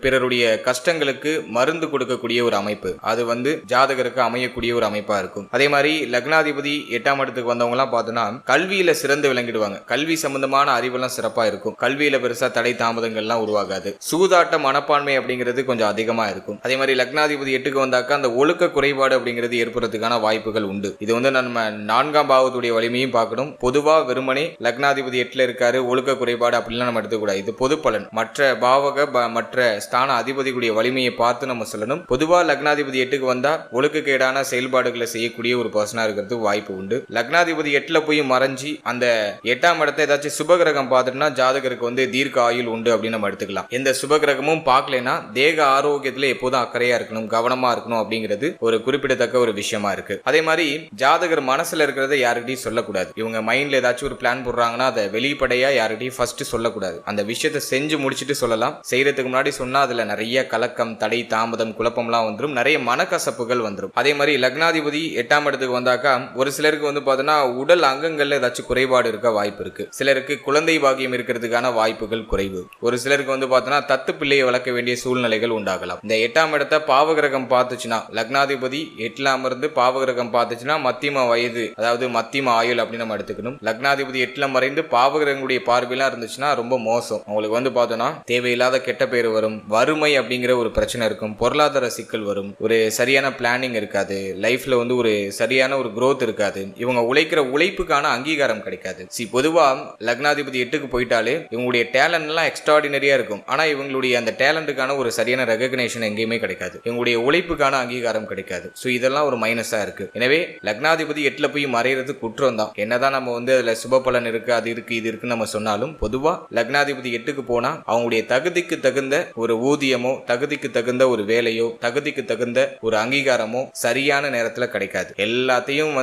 பிறருடைய கஷ்டங்களுக்கு மருந்து கொடுக்கக்கூடிய ஒரு அமைப்பு, அது ஜாதகருக்கு அமையக்கூடிய ஒரு அமைப்பா இருக்கும். அதே மாதிரி லக்னாதிபதி 8ஆம் இடத்துக்கு வந்தவங்க எல்லாம் பார்த்தோம்னா கல்வியில சிறந்து விளங்கிடுவாங்க. கல்வி சம்பந்தமான அறிவெல்லாம் சிறப்பா இருக்கும். கல்வியில பெருசா தடை தாமதங்கள்லாம் உருவாகாது. சூதாட்ட மனப்பான்மை அப்படிங்கிறது கொஞ்சம் அதிகமா இருக்கும். அதே மாதிரி லக்னாதிபதி 8க்கு வந்தாக்கா அந்த ஒழுக்க குறைபாடு அப்படிங்கிறது ஏற்படுறதுக்கான வாய்ப்புகள் உண்டு. இது நம்ம 4ஆம் பாவத்துடைய வலிமையும் பார்க்கணும். பொதுவா வெறுமனே லக்னாதிபதி 8ல இருக்காரு, ஒழுக்க குறைபாடு அப்படிலாம் நம்ம எடுத்துக்கூடாது. இது பொது பலன். மற்ற பாவக மற்ற ஸ்தான அதிபதிகளுடைய வலிமையை பார்த்து நம்ம சொல்லணும். பொதுவா லக்னாதிபதி 8க்கு வந்தா ஒழுக்கக்கேடான செயல்பாடுகளை செய்யக்கூடிய ஒரு பர்சனா இருக்கிறதுக்கு வாய்ப்பு உண்டு. லக்னாதிபதி 8ல போய் மறைஞ்சி அந்த 8ஆம் இடத்தை ஏதாச்சும் சுபகிரகம் பார்த்துட்டுனா ஜாதகருக்கு தீர்க்க ஆயுள் உண்டு அப்படின்னு நம்ம எடுத்துக்கலாம். எந்த சுபகிரகமும் பார்க்கலனா தேக ஆரோக்கியத்துல எப்போதும் அக்கறையா இருக்கணும், கவனமா இருக்கணும் அப்படிங்கிறது ஒரு குறிப்பிடத்தக்க ஒரு விஷயமா இருக்கு. அதே மாதிரி ஜாதகர் மனசுல இருக்கிறத யாருக்கிட்டையும் சொல்லக்கூடாது. இவங்க மைண்ட்ல ஏதாச்சும் ஒரு பிளான் போடுறாங்கன்னா அதை வெளிப்படையா யாருக்கிட்டையும் ஃபர்ஸ்ட் சொல்லக்கூடாது. அந்த விஷயத்தை செஞ்சு முடிச்சுட்டு சொல்லலாம். செய்யறதுக்கு முன்னாடி சொன்னா அதுல நிறைய கலக்கம், தடை, தாமதம், குழப்பம்லாம் வந்துடும். நிறைய மனக்கசப்புகள் வந்துடும். அதே மாதிரி லக்னாதிபதி 8ஆம் இடத்துக்கு வந்தாக்கா ஒரு சிலருக்கு பார்த்தோன்னா உடல் அங்கங்கள்ல ஏதாச்சும் குறைபாடு இருக்க வாய்ப்பு இருக்கு. சிலருக்கு குழந்தை பாக்கியம் இருக்கிறதுக்கான வாய்ப்புகள் குறைவு. ஒரு சிலருக்கு பார்த்தோன்னா தத்து பிள்ளையை வளர்க்க வேண்டிய சூழ்நிலைகள் உண்டாகலாம். இந்த 8ஆம் இடத்தை பாவகிரகம் பார்த்துச்சுன்னா, லக்னாதிபதி 8ல அமர்ந்து பாவகிரகம் பார்த்துச்சுன்னா மத்தியம வயது, அதாவது மத்தியம ஆயுள் அப்படின்னு நம்ம எடுத்துக்கணும். லக்னாதிபதி 8ல மறைந்து பாவகிரகங்களுடைய பார்வையெல்லாம் இருந்துச்சுன்னா ரொம்ப மோசம். உங்களுக்கு பார்த்தோன்னா தேவையில்லாத கெட்ட பேர் வரும், வறுமை அப்படிங்கிற ஒரு பிரச்சனை இருக்கும், பொருளாதார சிக்கல் வரும், ஒரு சரியான பிளானிங் இருக்காது, லைஃப்ல ஒரு சரியான ஒரு growth இருக்காது, இவங்க உழைக்கிற உழைப்புக்கான அங்கீகாரம் கிடைக்காது. பொதுவா லக்னாதிபதி 8க்கு போயிட்டாலே இவங்களுடைய டேலண்ட் எல்லாம் எக்ஸ்ட்ராடினரியா இருக்கும். ஆனா இவங்களுடைய அந்த டேலண்ட்டுக்கான ஒரு சரியான ரெகக்னேஷன் எங்கேயுமே கிடைக்காது. இவங்களுடைய உழைப்புக்கான அங்கீகாரம் கிடைக்காது. இதெல்லாம் ஒரு மைனஸா இருக்கு. எனவே லக்னாதிபதி 8ல போய் மறைகிறது குற்றம் தான். என்னதான் நம்ம அதுல சுப பலன் இருக்கு, அது இருக்கு, இது இருக்குன்னு நம்ம சொன்னாலும் பொதுவா லக்னாதிபதி 8க்கு போனா அவங்களுடைய தகுதிக்கு தகுந்த ஒரு ஊதியமோ, தகுதிக்கு தகுந்த ஒரு வேலையோ, தகுதிக்கு தகுந்த ஒரு அங்கீகாரமோ சரியான நேரத்துல கிடைக்காது. எல்லாத்தையும்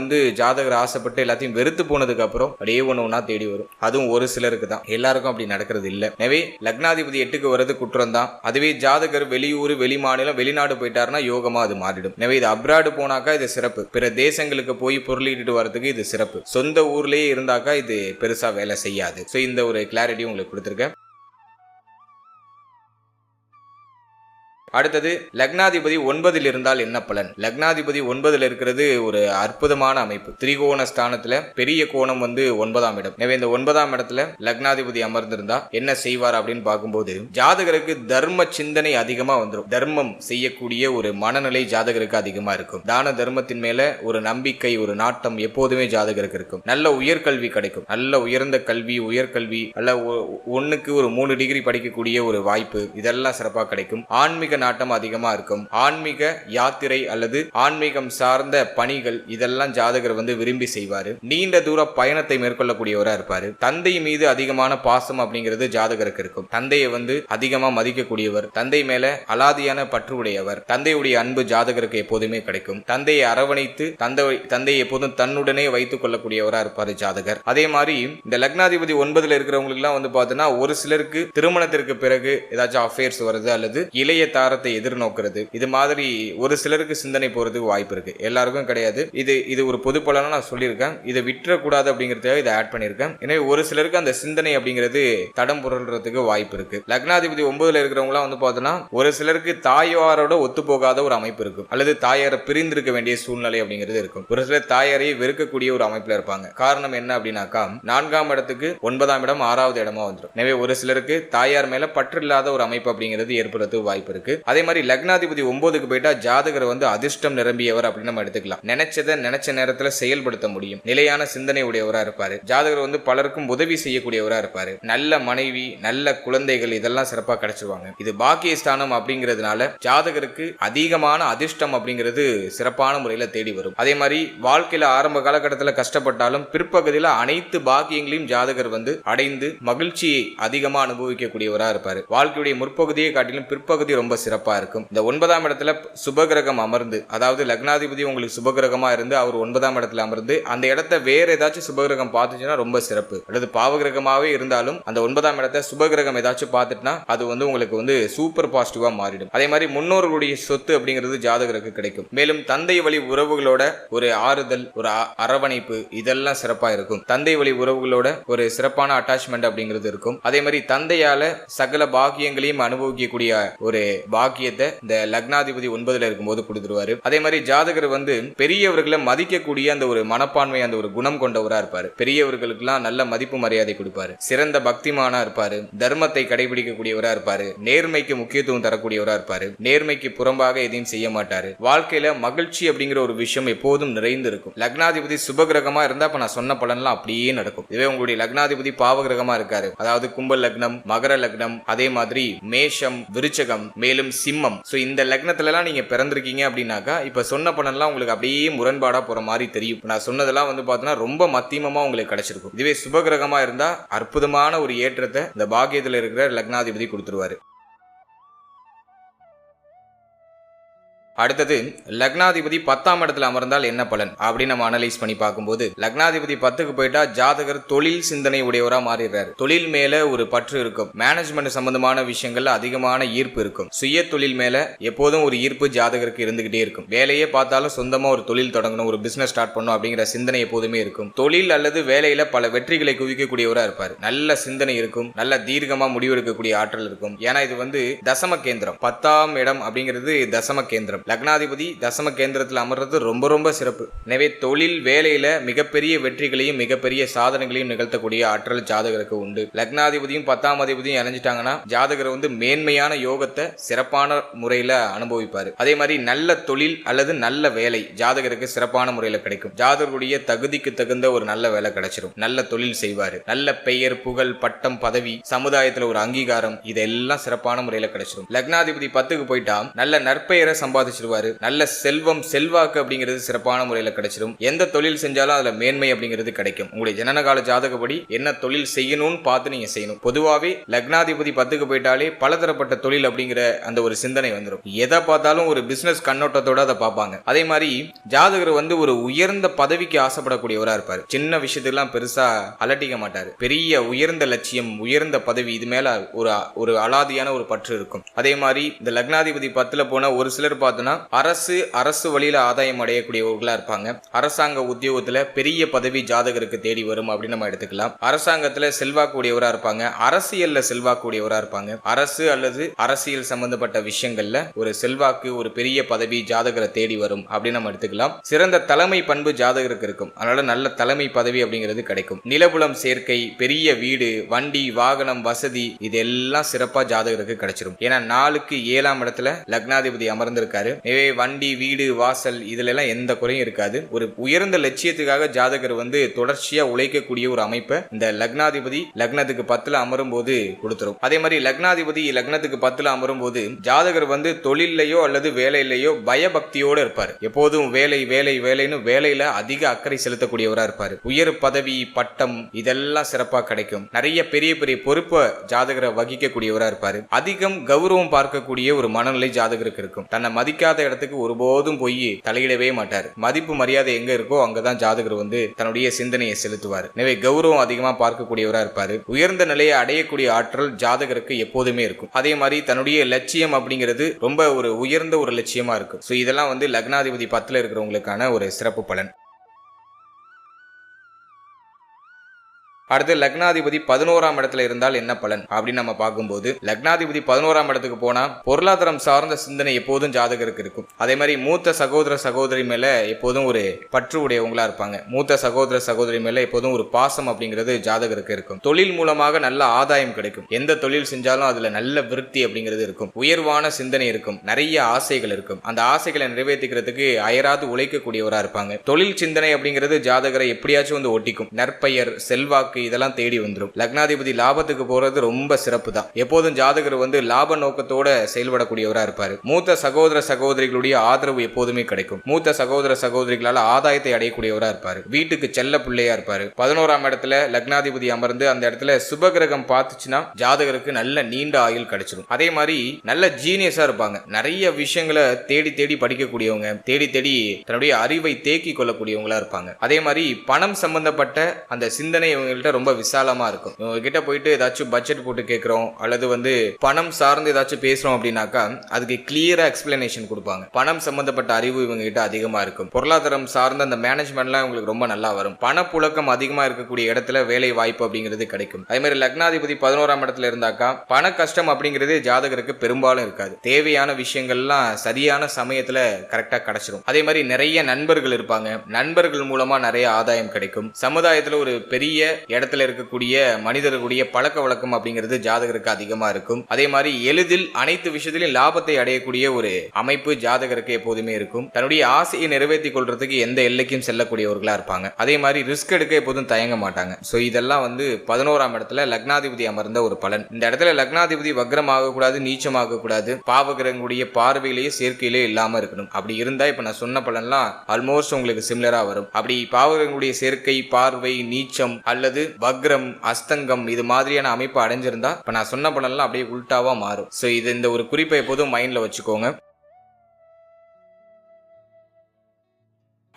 ஜாதகர் ஆசைப்பட்டு எல்லாத்தையும் வெறுத்து போனதுக்கு அப்புறம் அப்படியே ஒண்ணா தேடி வரும். அதுவும் ஒரு சிலருக்கு தான், எல்லாருக்கும் அப்படி நடக்கிறது இல்ல. எனவே லக்னாதிபதி 8க்கு வர்றது குற்றம் தான். அதுவே ஜாதகர் வெளியூர், வெளிமாநிலம், வெளிநாடு போயிட்டாருன்னா யோகமா அது மாறிடும். எனவே இது அப்ராடு போனாக்கா இது சிறப்பு. பிற தேசங்களுக்கு போய் பொருளீட்டு வரதுக்கு இது சிறப்பு. சொந்த ஊர்லயே இருந்தாக்கா இது பெருசா வேலை செய்யாது. இந்த ஒரு கிளாரிட்டி உங்களுக்கு கொடுத்திருக்கேன். அடுத்தது லக்னாதிபதி 9ல் இருந்தால் என்ன பலன்? லக்னாதிபதி 9ல் இருக்கிறது ஒரு அற்புதமான அமைப்பு. திரிகோண ஸ்தானத்துல பெரிய கோணம் 9ஆம் இடம். எனவே இந்த 9ஆம் இடத்துல லக்னாதிபதி அமர்ந்திருந்தா என்ன செய்வார் அப்படின்னு பார்க்கும்போது ஜாதகருக்கு தர்ம சிந்தனை அதிகமா வந்துடும். தர்மம் செய்யக்கூடிய ஒரு மனநிலை ஜாதகருக்கு அதிகமா இருக்கும். தான தர்மத்தின் மேல ஒரு நம்பிக்கை, ஒரு நாட்டம் எப்போதுமே ஜாதகருக்கு இருக்கும். நல்ல உயர்கல்வி கிடைக்கும். நல்ல உயர்ந்த கல்வி, உயர்கல்வி, நல்ல 1க்கு ஒரு 3 டிகிரி படிக்கக்கூடிய ஒரு வாய்ப்பு, இதெல்லாம் சிறப்பாக கிடைக்கும். ஆன்மீக நாட்டம் அதிகமா இருக்கும். ஆன்மீக யாத்திரை அல்லது ஆன்மீகம் சார்ந்த பணிகள் இதெல்லாம் ஜாதகர் விரும்பி செய்வாரு. நீண்ட தூர பயணத்தை மேற்கொள்ளக்கூடியவரா இருப்பாரு. தந்தை மீது அதிகமான பாசம் அப்படிங்கிறது ஜாதகருக்கு இருக்கும். தந்தையை அதிகமா மதிக்கக்கூடியவர், தந்தை மேல அலாதியான பற்று உடையவர். தந்தையுடைய அன்பு ஜாதகருக்கு எப்போதுமே கிடைக்கும். தந்தையை அரவணைத்து தந்தையை எப்போதும் தன்னுடனே வைத்துக் கொள்ளக்கூடியவரா இருப்பாரு ஜாதகர். அதே மாதிரி இந்த லக்னாதிபதி 9ல இருக்கிறவங்களுக்கு எல்லாம் பாத்தீங்கன்னா ஒரு சிலருக்கு திருமணத்திற்கு பிறகு ஏதாச்சும் அஃபேர்ஸ் வருது அல்லது இளைய தாரத்தை எதிர்நோக்கிறது, இது மாதிரி ஒரு சிலருக்கு சிந்தனை போறதுக்கு வாய்ப்பு இருக்கு. எல்லாருக்கும் கிடையாது. இது ஒரு பொது பலனா நான் சொல்லியிருக்கேன். இதை விட்டுறக்கூடாது அப்படிங்கிறதுக்காக இதை ஆட் பண்ணியிருக்கேன். எனவே ஒரு சிலருக்கு அந்த சிந்தனை அப்படிங்கிறது தடம் புரள்றதுக்கு வாய்ப்பு இருக்கு. லக்னாதிபதி 9ல இருக்கிறவங்களாம் பார்த்தோன்னா ஒரு சிலருக்கு தாயாரோட ஒத்து போகாத ஒரு அமைப்பு இருக்கும், அல்லது தாயாரை பிரிந்திருக்க வேண்டிய சூழ்நிலை அப்படிங்கிறது இருக்கும். ஒரு சிலர் தாயாரை வெறுக்கக்கூடிய ஒரு அமைப்புல இருப்பாங்க. காரணம் என்ன அப்படின்னாக்கா 4ஆம் இடத்துக்கு 9ஆம் இடம் 6வது இடமா வந்துடும். எனவே ஒரு சிலருக்கு தாயார் மேல பற்று இல்லாத ஒரு அமைப்பு அப்படிங்கிறது ஏற்படுறதுக்கு வாய்ப்பு இருக்கு. அதே மாதிரி லக்னாதிபதி 9க்கு போயிட்டா ஜாதகர் அதிர்ஷ்டம் நிரம்பியவர் அப்படின்னு நம்ம எடுத்துக்கலாம். நினைச்சதை நினைச்ச நேரத்துல செயல்படுத்த முடியும். நிலையான சிந்தனை உடையவரா இருப்பாரு. ஜாதகர் பலருக்கும் உதவி செய்யக்கூடியவரா இருப்பாரு. நல்ல மனைவி, நல்ல குழந்தைகள் இதெல்லாம் சிறப்பா கிடைச்சிருவாங்க. இது பாக்கியஸ்தானம் அப்படிங்கிறதுனால ஜாதகருக்கு அதிகமான அதிர்ஷ்டம் அப்படிங்கிறது சிறப்பான முறையில தேடி வரும். அதே மாதிரி வாழ்க்கையில ஆரம்ப காலகட்டத்தில் கஷ்டப்பட்டாலும் பிற்பகுதியில அனைத்து பாக்கியங்களையும் ஜாதகர் அடைந்து மகிழ்ச்சியை அதிகமா அனுபவிக்கக்கூடியவரா இருப்பாரு. வாழ்க்கையுடைய முற்பகுதியை காட்டிலும் பிற்பகுதி ரொம்ப சிறப்பா இருக்கும். இந்த 9ஆம் இடத்துல சுபகிரகம் அமர்ந்து, அதாவது லக்னாதிபதி உங்களுக்கு சுபகிரகமா இருந்து அவர் 9ஆம் இடத்துல அமர்ந்து அந்த இடத்தை வேற ஏதாச்சும் சுபகிரகம் பார்த்துச்சுன்னா ரொம்ப சிறப்பு. அல்லது பாவகிரகமாவே இருந்தாலும் அந்த 9ஆம் இடத்தை சுபகிரகம் ஏதாச்சும் பார்த்துட்டுனா அது உங்களுக்கு சூப்பர் பாசிட்டிவா மாறிடும். அதே மாதிரி முன்னோர்களுடைய சொத்து அப்படிங்கிறது ஜாதகருக்கு கிடைக்கும். மேலும் தந்தை வழி உறவுகளோட ஒரு ஆறுதல், ஒரு அரவணைப்பு இதெல்லாம் சிறப்பா இருக்கும். தந்தை வழி உறவுகளோட ஒரு சிறப்பான அட்டாச்மெண்ட் அப்படிங்கிறது இருக்கும். அதே மாதிரி தந்தையால சகல பாக்கியங்களையும் அனுபவிக்கக்கூடிய ஒரு பாக்கியத்தை இந்த லக்னாதிபதி 9ல இருக்கும்போது கொடுத்துருவாரு. அதே மாதிரி ஜாதகர் பெரியவர்களை மதிக்கக்கூடிய அந்த ஒரு மனப்பான்மை, அந்த ஒரு குணம் கொண்டவரா இருப்பாரு. பெரியவர்களுக்கெல்லாம் நல்ல மதிப்பு மரியாதை கொடுப்பாரு. சிறந்த பக்திமானா இருப்பாரு. தர்மத்தை கடைபிடிக்கக்கூடியவரா இருப்பாரு. நேர்மைக்கு முக்கியத்துவம் தரக்கூடியவரா இருப்பாரு. நேர்மைக்கு புறம்பாக எதையும் செய்ய மாட்டாரு. வாழ்க்கையில மகிழ்ச்சி அப்படிங்கிற ஒரு விஷயம் எப்போதும் நிறைந்து இருக்கும். லக்னாதிபதி சுபகிரகமா இருந்தா இப்ப நான் சொன்ன பலன்லாம் அப்படியே நடக்கும். இதுவே உங்களுடைய லக்னாதிபதி பாவகிரகமா இருக்காரு, அதாவது கும்ப லக்னம், மகர லக்னம், அதே மாதிரி மேஷம், விருச்சகம், மேலும் சிம்மம். சோ இந்த லக்னத்துல எல்லாம் நீங்க பிறந்திருக்கீங்க அப்படின்னாக்கா இப்ப சொன்ன பலன்லாம் உங்களுக்கு அப்படியே முரண்பாடா போற மாதிரி தெரியும். நான் சொன்னதெல்லாம் பார்த்தோன்னா ரொம்ப மத்தியமமா உங்களுக்கு கிடைச்சிருக்கும். இதுவே சுபகிரகமா இருந்தா அற்புதமான ஒரு ஏற்றத்தை இந்த பாக்கியத்துல இருக்கிற லக்னாதிபதி கொடுத்துருவாரு. அடுத்தது லக்னாதிபதி 10ஆம் இடத்துல அமர்ந்தால் என்ன பலன் அப்படின்னு நம்ம அனலைஸ் பண்ணி பார்க்கும்போது, லக்னாதிபதி 10க்கு போயிட்டா ஜாதகர் தொழில் சிந்தனை உடையவரா மாறிடுறாரு. தொழில் மேல ஒரு பற்று இருக்கும். மேனேஜ்மெண்ட் சம்பந்தமான விஷயங்கள்ல அதிகமான ஈர்ப்பு இருக்கும். சுய தொழில் மேல எப்போதும் ஒரு ஈர்ப்பு ஜாதகருக்கு இருந்துகிட்டே இருக்கும். வேலையே பார்த்தாலும் சொந்தமா ஒரு தொழில் தொடங்கணும், ஒரு பிசினஸ் ஸ்டார்ட் பண்ணணும் அப்படிங்கிற சிந்தனை எப்போதுமே இருக்கும். தொழில் அல்லது வேலையில பல வெற்றிகளை குவிக்கக்கூடியவரா இருப்பாரு. நல்ல சிந்தனை இருக்கும். நல்ல தீர்க்கமா முடிவெடுக்கக்கூடிய ஆற்றல் இருக்கும். ஏன்னா இது தசம கேந்திரம். 10ஆம் இடம் அப்படிங்கிறது தசம கேந்திரம். லக்னாதிபதி தசம கேந்திரத்தில் அமர்றது ரொம்ப ரொம்ப சிறப்பு. எனவே தொழில் வேலையில மிகப்பெரிய வெற்றிகளையும் மிகப்பெரிய சாதனைகளையும் நிகழ்த்தக்கூடிய ஆற்றல் ஜாதகருக்கு உண்டு. லக்னாதிபதியும் 10ஆம் அதிபதியும் இணைஞ்சிட்டாங்கன்னா ஜாதகர் மேன்மையான யோகத்தை சிறப்பான முறையில அனுபவிப்பாரு. அதே மாதிரி நல்ல தொழில் அல்லது நல்ல வேலை ஜாதகருக்கு சிறப்பான முறையில கிடைக்கும். ஜாதகருடைய தகுதிக்கு தகுந்த ஒரு நல்ல வேலை கிடைச்சிடும். நல்ல தொழில் செய்வாரு. நல்ல பெயர், புகழ், பட்டம், பதவி, சமுதாயத்துல ஒரு அங்கீகாரம் இதெல்லாம் சிறப்பான முறையில கிடைச்சிடும். லக்னாதிபதி 10க்கு போயிட்டா நல்ல நற்பெயரை சம்பாதிச்சு நல்ல செல்வம், செல்வாக்கு அப்படிங்கிறது சிறப்பான முறையில கிடைச்சிடும். எந்த தொழில் செஞ்சாலும் அதுல மேன்மை அப்படிங்கிறது கிடைக்கும். உங்களுடைய ஜனனகால ஜாதகப்படி என்ன தொழில் செய்யணும்னு பார்த்து நீங்க செய்யணும். பொதுவாவே லக்னாதிபதி 10க்கு போயிட்டாலே பலதரப்பட்ட தொழில் அப்படிங்கிற அந்த ஒரு சிந்தனை வந்துடும். எதை பார்த்தாலும் ஒரு பிசினஸ் கண்ணோட்டத்தோட அதை பார்ப்பாங்க. அதே மாதிரி ஜாதகர் ஒரு உயர்ந்த பதவிக்கு ஆசைப்படக்கூடியவரா இருப்பாரு. சின்ன விஷயத்துக்கெல்லாம் பெருசா அலட்டிக்க மாட்டாரு. பெரிய உயர்ந்த லட்சியம், உயர்ந்த பதவி இது மேல ஒரு அலாதியான ஒரு பற்று இருக்கும். அதே மாதிரி இந்த லக்னாதிபதி 10ல போன ஒரு சிலர் பார்த்தோன்னா அரசு வழியில ஆதாயம் அடையக்கூடியவர்களா இருப்பாங்க. அரசாங்க உத்தியோகத்துல பெரிய பதவி ஜாதகருக்கு தேடி வரும் அப்படின்னு நம்ம எடுத்துக்கலாம். அரசாங்கத்துல செல்வாக்கூடியவரா இருப்பாங்க. அரசியல்ல செல்வாக்கூடியவரா இருப்பாங்க. அரசு அல்லது அரசியல் சம்பந்தப்பட்ட விஷயங்கள்ல ஒரு செல்வாக்கு, ஒரு பெரிய பதவி ஜாதகரை தேடி வரும் அப்படின்னு நம்ம எடுத்துக்கலாம். சிறந்த தலைமை பண்பு ஜாதகருக்கு இருக்கும். அதனால நல்ல தலைமை பதவி அப்படிங்கிறது கிடைக்கும். நிலபுலம் சேர்க்கை, பெரிய வீடு, வண்டி, வாகனம், வசதி இதெல்லாம் சிறப்பா ஜாதகருக்கு கிடைச்சிடும். ஏன்னா 4க்கு 7ஆம் இடத்துல லக்னாதிபதி அமர்ந்திருக்காரு. எனவே வண்டி வீடு வாசல் இதுல எல்லாம் எந்த குறையும் இருக்காது. ஒரு உயர்ந்த லட்சியத்துக்காக ஜாதகர் தொடர்ச்சியா உழைக்கக்கூடிய ஒரு அமைப்பை இந்த லக்னாதிபதி லக்னத்துக்கு 10ல அமரும் போது கொடுத்துரும். அதே மாதிரி லக்னாதிபதி லக்னத்துக்கு 10ல அமரும் போது ஜாதகர் தொழிலையோ அல்லது வேலையிலையோ பயபக்தியோட இருப்பார். எப்போதும் வேலை வேலை வேலைன்னு வேலையில அதிக அக்கறை செலுத்தக்கூடியவரா இருப்பாரு. உயர் பதவி பட்டம் இதெல்லாம் சிறப்பா கிடைக்கும். நிறைய பெரிய பெரிய பொறுப்பை ஜாதகரை வகிக்கக்கூடியவரா இருப்பாரு. அதிகம் கௌரவம் பார்க்கக்கூடிய ஒரு மனநிலை ஜாதகருக்கு இருக்கும். தன்னை மதிக்காத இடத்துக்கு ஒருபோதும் போய் தலையிடவே மாட்டார். மதிப்பு மரியாதை எங்க இருக்கோ அங்கதான் ஜாதகர் தன்னுடைய சிந்தனையை செலுத்துவார். எனவே கௌரவம் அதிகமா பார்க்கக்கூடியவரா இருப்பாரு. உயர்ந்த நிலையை அடையக்கூடிய ஆற்றல் ஜாதகருக்கு எப்போதுமே இருக்கும். அதே மாதிரி தன்னுடைய லட்சியம் அப்படிங்கிறது ரொம்ப ஒரு உயர்ந்த ஒரு லட்சியமா இருக்கும். இதெல்லாம் லக்னாதிபதி 10ல இருக்கிறவங்களுக்கான ஒரு சிறப்பு பலன். அடுத்து லக்னாதிபதி 11ஆம் இடத்துல இருந்தால் என்ன பலன் அப்படின்னு நம்ம பார்க்கும்போது, லக்னாதிபதி 11ஆம் இடத்துக்கு போனா பொருளாதாரம் சார்ந்த சிந்தனை எப்போதும் ஜாதகருக்கு இருக்கும். அதே மாதிரி மூத்த சகோதர சகோதரி மேல எப்போதும் ஒரு பற்று உடையவங்களா இருப்பாங்க. மூத்த சகோதர சகோதரி மேல எப்போதும் ஒரு பாசம் அப்படிங்கிறது ஜாதகருக்கு இருக்கும். தொழில் மூலமாக நல்ல ஆதாயம் கிடைக்கும். எந்த தொழில் செஞ்சாலும் அதுல நல்ல விருத்தி அப்படிங்கிறது இருக்கும். உயர்வான சிந்தனை இருக்கும். நிறைய ஆசைகள் இருக்கும். அந்த ஆசைகளை நிறைவேற்றிக்கிறதுக்கு அயராது உழைக்கக்கூடியவரா இருப்பாங்க. தொழில் சிந்தனை அப்படிங்கிறது ஜாதகரை எப்படியாச்சும் ஒட்டிக்கும். நற்பெயர் செல்வாக்கு இதெல்லாம் தேடி வந்துடும். லக்னாதிபதி லாபத்துக்கு போறது ரொம்ப சிறப்பு தான். எப்போதும் ஜாதகர் லாப நோக்கத்தோட செயல்படக்கூடியவரா இருப்பாரு. மூத்த சகோதர சகோதரிகளுடைய ஆதரவு எப்போதுமே கிடைக்கும். மூத்த சகோதர சகோதரிகளால் ஆதாயத்தை அடையக்கூடியவரா இருப்பாரு. வீட்டுக்கு செல்ல பிள்ளையா இருப்பாரு. 11ஆம் இடத்துல லக்னாதிபதி அமர்ந்து அந்த இடத்துல சுபகிரகம் பார்த்துச்சுன்னா ஜாதகருக்கு நல்ல நீண்ட ஆயுள் கிடைச்சிடும். அதே மாதிரி நல்ல ஜீனியஸா இருப்பாங்க. நிறைய விஷயங்களை தேடி தேடி படிக்கக்கூடியவங்க, தேடி தேடி தன்னுடைய அறிவை தேக்கி கொள்ளக்கூடியவங்களா இருப்பாங்க. அதே மாதிரி பணம் சம்பந்தப்பட்ட அந்த சிந்தனை ரொம்ப விசாலமா இருக்கும். இவங்க கிட்ட போயிட்டு ஏதாச்சும் பட்ஜெட் போட்டு கேட்கிறோம் அல்லது பணம் சார்ந்து ஏதாச்சும் பேசுறோம் அப்படின்னாக்கா அதுக்கு கிளியரா எக்ஸ்பிளனேஷன் கொடுப்பாங்க. பணம் சம்பந்தப்பட்ட அறிவு இவங்க கிட்ட அதிகமா இருக்கும். பொருளாதாரம் சார்ந்த அந்த மேனேஜ்மெண்ட்லாம் உங்களுக்கு ரொம்ப நல்லா வரும். பணப்புழக்கம் அதிகமா இருக்கக்கூடிய இடத்துல வேலை வாய்ப்பு அப்படிங்கிறது கிடைக்கும். அதே மாதிரி லக்னாதிபதி 11ஆம் இடத்துல இருந்தாக்கா பண கஷ்டம் அப்படிங்கிறது ஜாதகருக்கு பெரும்பாலும் இருக்காது. தேவையான விஷயங்கள்லாம் சரியான சமயத்துல கரெக்டா கிடைச்சிடும். அதே மாதிரி நிறைய நண்பர்கள் இருப்பாங்க. நண்பர்கள் மூலமா நிறைய ஆதாயம் கிடைக்கும். சமுதாயத்துல ஒரு பெரிய இடத்துல இருக்கக்கூடிய மனிதர்களுடைய பழக்க வழக்கம் அப்படிங்கிறது ஜாதகருக்கு அதிகமா இருக்கும். அதே மாதிரி எளிதில் அனைத்து விஷயத்திலும் லாபத்தை அடையக்கூடிய ஒரு அமைப்பு ஜாதகருக்கு எப்போதுமே இருக்கும். தன்னுடைய ஆசையை நிறைவேற்றிக் கொள்றதுக்கு எந்த எல்லைக்கும் செல்லக்கூடியவர்களா இருப்பாங்க. அதே மாதிரி ரிஸ்க் எடுக்க எப்போதும் தயங்க மாட்டாங்க. இதெல்லாம் 11ஆம் இடத்துல லக்னாதிபதி அமர்ந்த ஒரு பலன். இந்த இடத்துல லக்னாதிபதி வக்ரம் ஆகக்கூடாது, நீச்சம் ஆகக்கூடாது, பாவகிரகங்களுடைய பார்வையிலேயே சேர்க்கையிலே இல்லாம இருக்கணும். அப்படி இருந்தா இப்ப நான் சொன்ன பலன்லாம் ஆல்மோஸ்ட் உங்களுக்கு சிமிலரா வரும். அப்படி பாவகிரகங்களுடைய சேர்க்கை, பார்வை, நீச்சம் அல்லது வக்ரம், அஸ்தங்கம் இது மாதிரியான அமைப்பு அடைஞ்சிருந்தா இப்ப நான் சொன்ன பலன்லாம் அப்படியே உல்டாவா மாறும். இந்த ஒரு குறிப்பை எப்போதும் மைண்ட்ல வச்சுக்கோங்க.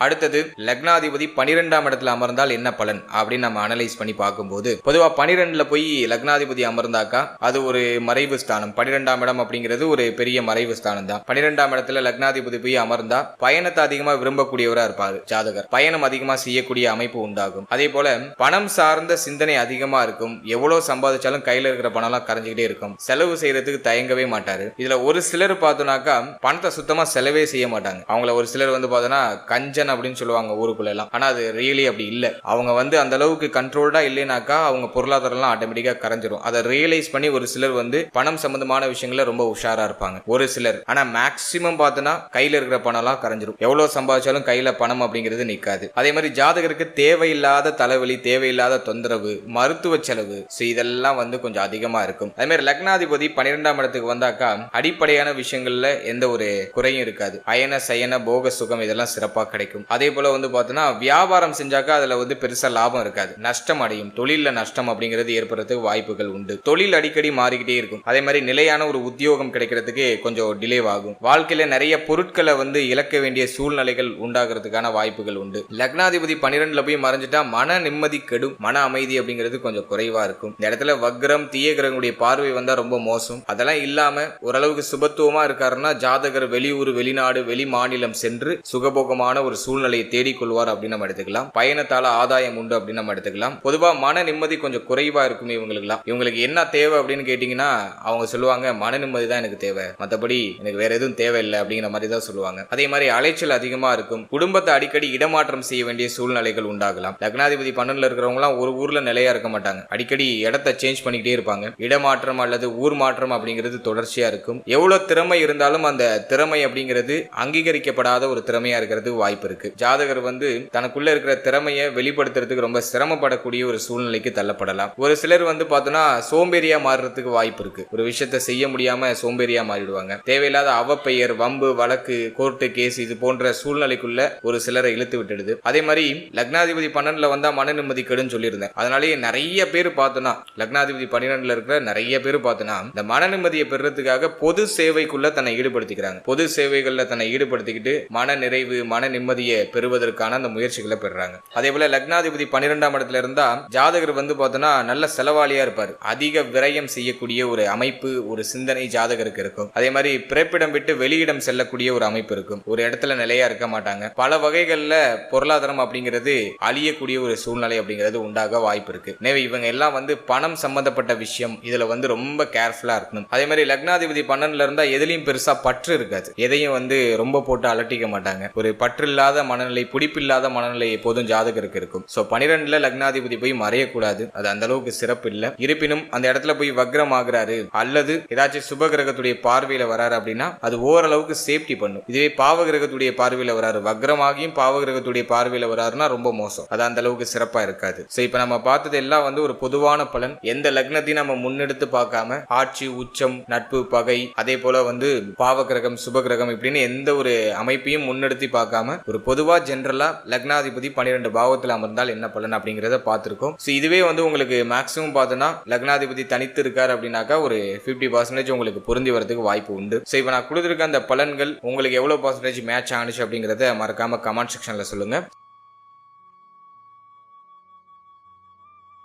அடுத்தது லக்னாதிபதி 12ஆம் இடத்துல அமர்ந்தால் என்ன பலன் அப்படின்னு நம்ம அனலைஸ் பண்ணி பார்க்கும்போது, பொதுவா 12ல போய் லக்னாதிபதி அமர்ந்தாக்கா அது ஒரு மறைவு ஸ்தானம். 12ஆம் இடம் அப்படிங்கிறது ஒரு பெரிய மறைவு ஸ்தானம் தான். 12ஆம் இடத்துல லக்னாதிபதி போய் அமர்ந்தா பயணத்தை அதிகமா விரும்பக்கூடியவரா இருப்பாரு ஜாதகர். பயணம் அதிகமா செய்யக்கூடிய அமைப்பு உண்டாகும். அதே போல பணம் சார்ந்த சிந்தனை அதிகமா இருக்கும். எவ்வளவு சம்பாதிச்சாலும் கையில இருக்கிற பணம் எல்லாம் கரைஞ்சுக்கிட்டே இருக்கும். செலவு செய்யறதுக்கு தயங்கவே மாட்டாரு. இதுல ஒரு சிலர் பார்த்தோம்னாக்கா பணத்தை சுத்தமா செலவே செய்ய மாட்டாங்க. அவங்கள ஒரு சிலர் பார்த்தோன்னா கஞ்சன் அப்படின்னு சொல்லுவாங்க ஊருக்குள்ள எல்லாம். ஆனா அது ரியலி அப்படி இல்ல. அவங்க அந்த அளவுக்கு கண்ட்ரோல்டா இல்லைனாக்கா அவங்க பொருளாதாரம் எல்லாம் ஆட்டோமேட்டிக்கா கரைஞ்சிரும். அதை ரியலைஸ் பண்ணி ஒரு சிலர் பணம் சம்பந்தமான விஷயங்கள ரொம்ப உஷாரா இருப்பாங்க ஒரு சிலர். ஆனா மேக்சிமம் பார்த்தோன்னா கையில இருக்கிற பணம் எல்லாம் கரைஞ்சிரும். எவ்வளவு சம்பாதிச்சாலும் கையில பணம் அப்படிங்கிறது நிக்காது. அதே மாதிரி ஜாதகருக்கு தேவையில்லாத தலைவலி, தேவையில்லாத தொந்தரவு, மருத்துவ செலவு இதெல்லாம் கொஞ்சம் அதிகமா இருக்கும். அதே மாதிரி லக்னாதிபதி 12ஆம் இடத்துக்கு வந்தாக்கா அடிப்படையான விஷயங்கள்ல எந்த ஒரு குறையும் இருக்காது. அயன சயன போக சுகம் இதெல்லாம் சிறப்பா கிடைக்கும். அதே போல பார்த்தோன்னா வியாபாரம் செஞ்சாக்கா அதுல பெருசா லாபம் இருக்காது, நஷ்டம் அடையும். தொழில நஷ்டம் அப்படிங்கிறது ஏற்படுறதுக்கு வாய்ப்புகள் உண்டு. தொழில் அடிக்கடி மாறிக்கிட்டே இருக்கும். அதே மாதிரி நிலையான ஒரு உத்தியோகம் கிடைக்கிறதுக்கு கொஞ்சம் டிலே ஆகும். வாழ்க்கையில நிறைய பொருட்களை இழக்க வேண்டிய சூழ்நிலைகள் உண்டாகிறதுக்கான வாய்ப்புகள் உண்டு. லக்னாதிபதி 12ல போய் மறைஞ்சிட்டா மன நிம்மதி கெடும். மன அமைதி அப்படிங்கிறது கொஞ்சம் குறைவா இருக்கும். இந்த இடத்துல வக்ரம், தீய கிரகங்களுடைய பார்வை வந்தா ரொம்ப மோசம். அதெல்லாம் இல்லாம ஓரளவுக்கு சுபத்துவமா இருக்காருன்னா ஜாதகர் வெளியூர், வெளிநாடு, வெளி மாநிலம் சென்று சுகபோகமான ஒரு சூழ்நிலையை தேடிக்கொள்வார் அப்படின்னு நம்ம எடுத்துக்கலாம். பயணத்தால ஆதாயம் உண்டு அப்படின்னு நம்ம எடுத்துக்கலாம். பொதுவா மன நிம்மதி கொஞ்சம் குறைவா இருக்கும் இவங்களுக்கு என்ன தேவை அப்படின்னு கேட்டீங்கன்னா அவங்க சொல்லுவாங்க மன நிம்மதி தான் எனக்கு தேவை, மற்றபடி எனக்கு வேற எதுவும் தேவையில்லை அப்படிங்கிற மாதிரி தான் சொல்லுவாங்க. அதே மாதிரி அலைச்சல் அதிகமா இருக்கும். குடும்பத்தை அடிக்கடி இடமாற்றம் செய்ய வேண்டிய சூழ்நிலைகள் உண்டாகலாம். லக்னாதிபதி 12ல இருக்கிறவங்க எல்லாம் ஒரு ஊர்ல நிலையா இருக்க மாட்டாங்க. அடிக்கடி இடத்தை சேஞ்ச் பண்ணிக்கிட்டே இருப்பாங்க. இடமாற்றம் அல்லது ஊர் மாற்றம் அப்படிங்கிறது தொடர்ச்சியா இருக்கும். எவ்வளவு திறமை இருந்தாலும் அந்த திறமை அப்படிங்கிறது அங்கீகரிக்கப்படாத ஒரு திறமையா இருக்கிறது வாய்ப்பு இருக்கு. ஜாதகர் தனக்குள்ள இருக்கிற திறமையை வெளிப்படுத்துறதுக்கு ரொம்ப சிரமப்படக்கூடிய ஒரு சூழ்நிலைக்கு தள்ளப்படலாம். ஒரு சிலர் பார்த்தோன்னா சோம்பேறியா மாறுறதுக்கு வாய்ப்பு இருக்கு. ஒரு விஷயத்தை செய்ய முடியாம சோம்பேறியா மாறிடுவாங்க. தேவையில்லாத அவப்பெயர், வம்பு, வழக்கு, கோர்ட்டு கேஸ் இது போன்ற சூழ்நிலைக்குள்ள ஒரு சிலரை இழுத்து விட்டுடுது. அதே மாதிரி லக்னாதிபதி 12ல வந்தா மன நிம்மதி கெடுன்னு சொல்லியிருந்தேன். அதனாலேயே நிறைய பேர் பார்த்தோன்னா லக்னாதிபதி 12ல இருக்கிற நிறைய பேர் பார்த்தோன்னா இந்த மன நிம்மதியை பெறுறதுக்காக பொது சேவைக்குள்ள தன்னை ஈடுபடுத்திக்கிறாங்க. பொது சேவைகள்ல தன்னை ஈடுபடுத்திக்கிட்டு மன நிறைவு, மன நிம்மதியை பெறுவதற்கான அந்த முயற்சிகளை பெறுறாங்க. அதே போல லக்னாதிபதி 12ஆம் இடத்துல இருந்தா ஜாதகர் பார்த்தோன்னா நல்ல செலவாளியா இருப்பாரு. அதிக விரயம் செய்யக்கூடிய ஒரு அமைப்பு, ஒரு சிந்தனை ஜாதகருக்கு இருக்கும். அதே மாதிரி பிறப்பிடம் விட்டு வெளியிடம் செல்லக்கூடிய ஒரு அமைப்பு இருக்கும். ஒரு இடத்துல நிலையா இருக்க மாட்டாங்க. பல வகைகள்ல பொருளாதாரம் அப்படிங்கிறது அழியக்கூடிய ஒரு சூழ்நிலை அப்படிங்கிறது உண்டாக வாய்ப்பு இருக்கு. எனவே இவங்க எல்லாம் பணம் சம்பந்தப்பட்ட விஷயம் இதுல ரொம்ப கேர்ஃபுல்லா இருக்கணும். அதே மாதிரி லக்னாதிபதி 12ல இருந்தா எதுலயும் பெருசா பற்று இருக்காது. எதையும் ரொம்ப போட்டு அலட்டிக்க மாட்டாங்க. ஒரு பற்று இல்லாத மனநிலை, பிடிப்பில்லாத மனநிலை எப்போதும் ஜாதகருக்கு இருக்கும். சோ 12ல லக்னாதிபதி போய் மறையக்கூடாது. அது அந்த அளவுக்கு சிறப்பு இல்ல. இருப்பினும் அந்த இடத்துல போய் வக்ரம் ஆகுறாரு அல்லது ஏதாச்சும் சுப கிரகத்துடைய பார்வையில வராரு அப்படின்னா அது ஓரளவுக்கு சேஃப்டி பண்ணும். இதுவே பாவ கிரகத்துடைய பார்வையில வராரு, வக்ரமாகியும் பாவ கிரகத்துடைய பார்வையில வராருன்னா ரொம்ப மோசம். அது அந்த அளவுக்கு சிறப்பா இருக்காது. சோ இப்ப நம்ம பார்த்தது எல்லாம் ஒரு பொதுவான பலன். எந்த லக்னத்தையும் நம்ம முன்னெடுத்து பார்க்காம ஆட்சி, உச்சம், நட்பு, பகை, அதே போல பாவ கிரகம், சுப கிரகம் இப்படின்னு எந்த ஒரு அமைப்பையும் முன்னெடுத்து பார்க்காம ஒரு பொதுவா ஜெனரலா லக்னாதிபதி 12 பாவத்தில் அமர்ந்தால் என்ன பலன் அப்படிங்கறத பார்த்திருக்கோம். இதுவே உங்களுக்கு மேக்ஸிமம் பார்த்தோன்னா லக்னாதிபதி தனித்து இருக்காரு அப்படின்னாக்கா ஒரு 50% உங்களுக்கு பொருந்தி வரதுக்கு வாய்ப்பு உண்டு. இப்ப நான் கொடுத்திருக்க அந்த பலன்கள் உங்களுக்கு எவ்வளவு பர்சன்டேஜ் மேட்ச் ஆனிச்சு அப்படிங்கறத மறக்காம கமெண்ட் செக்ஷன்ல சொல்லுங்க.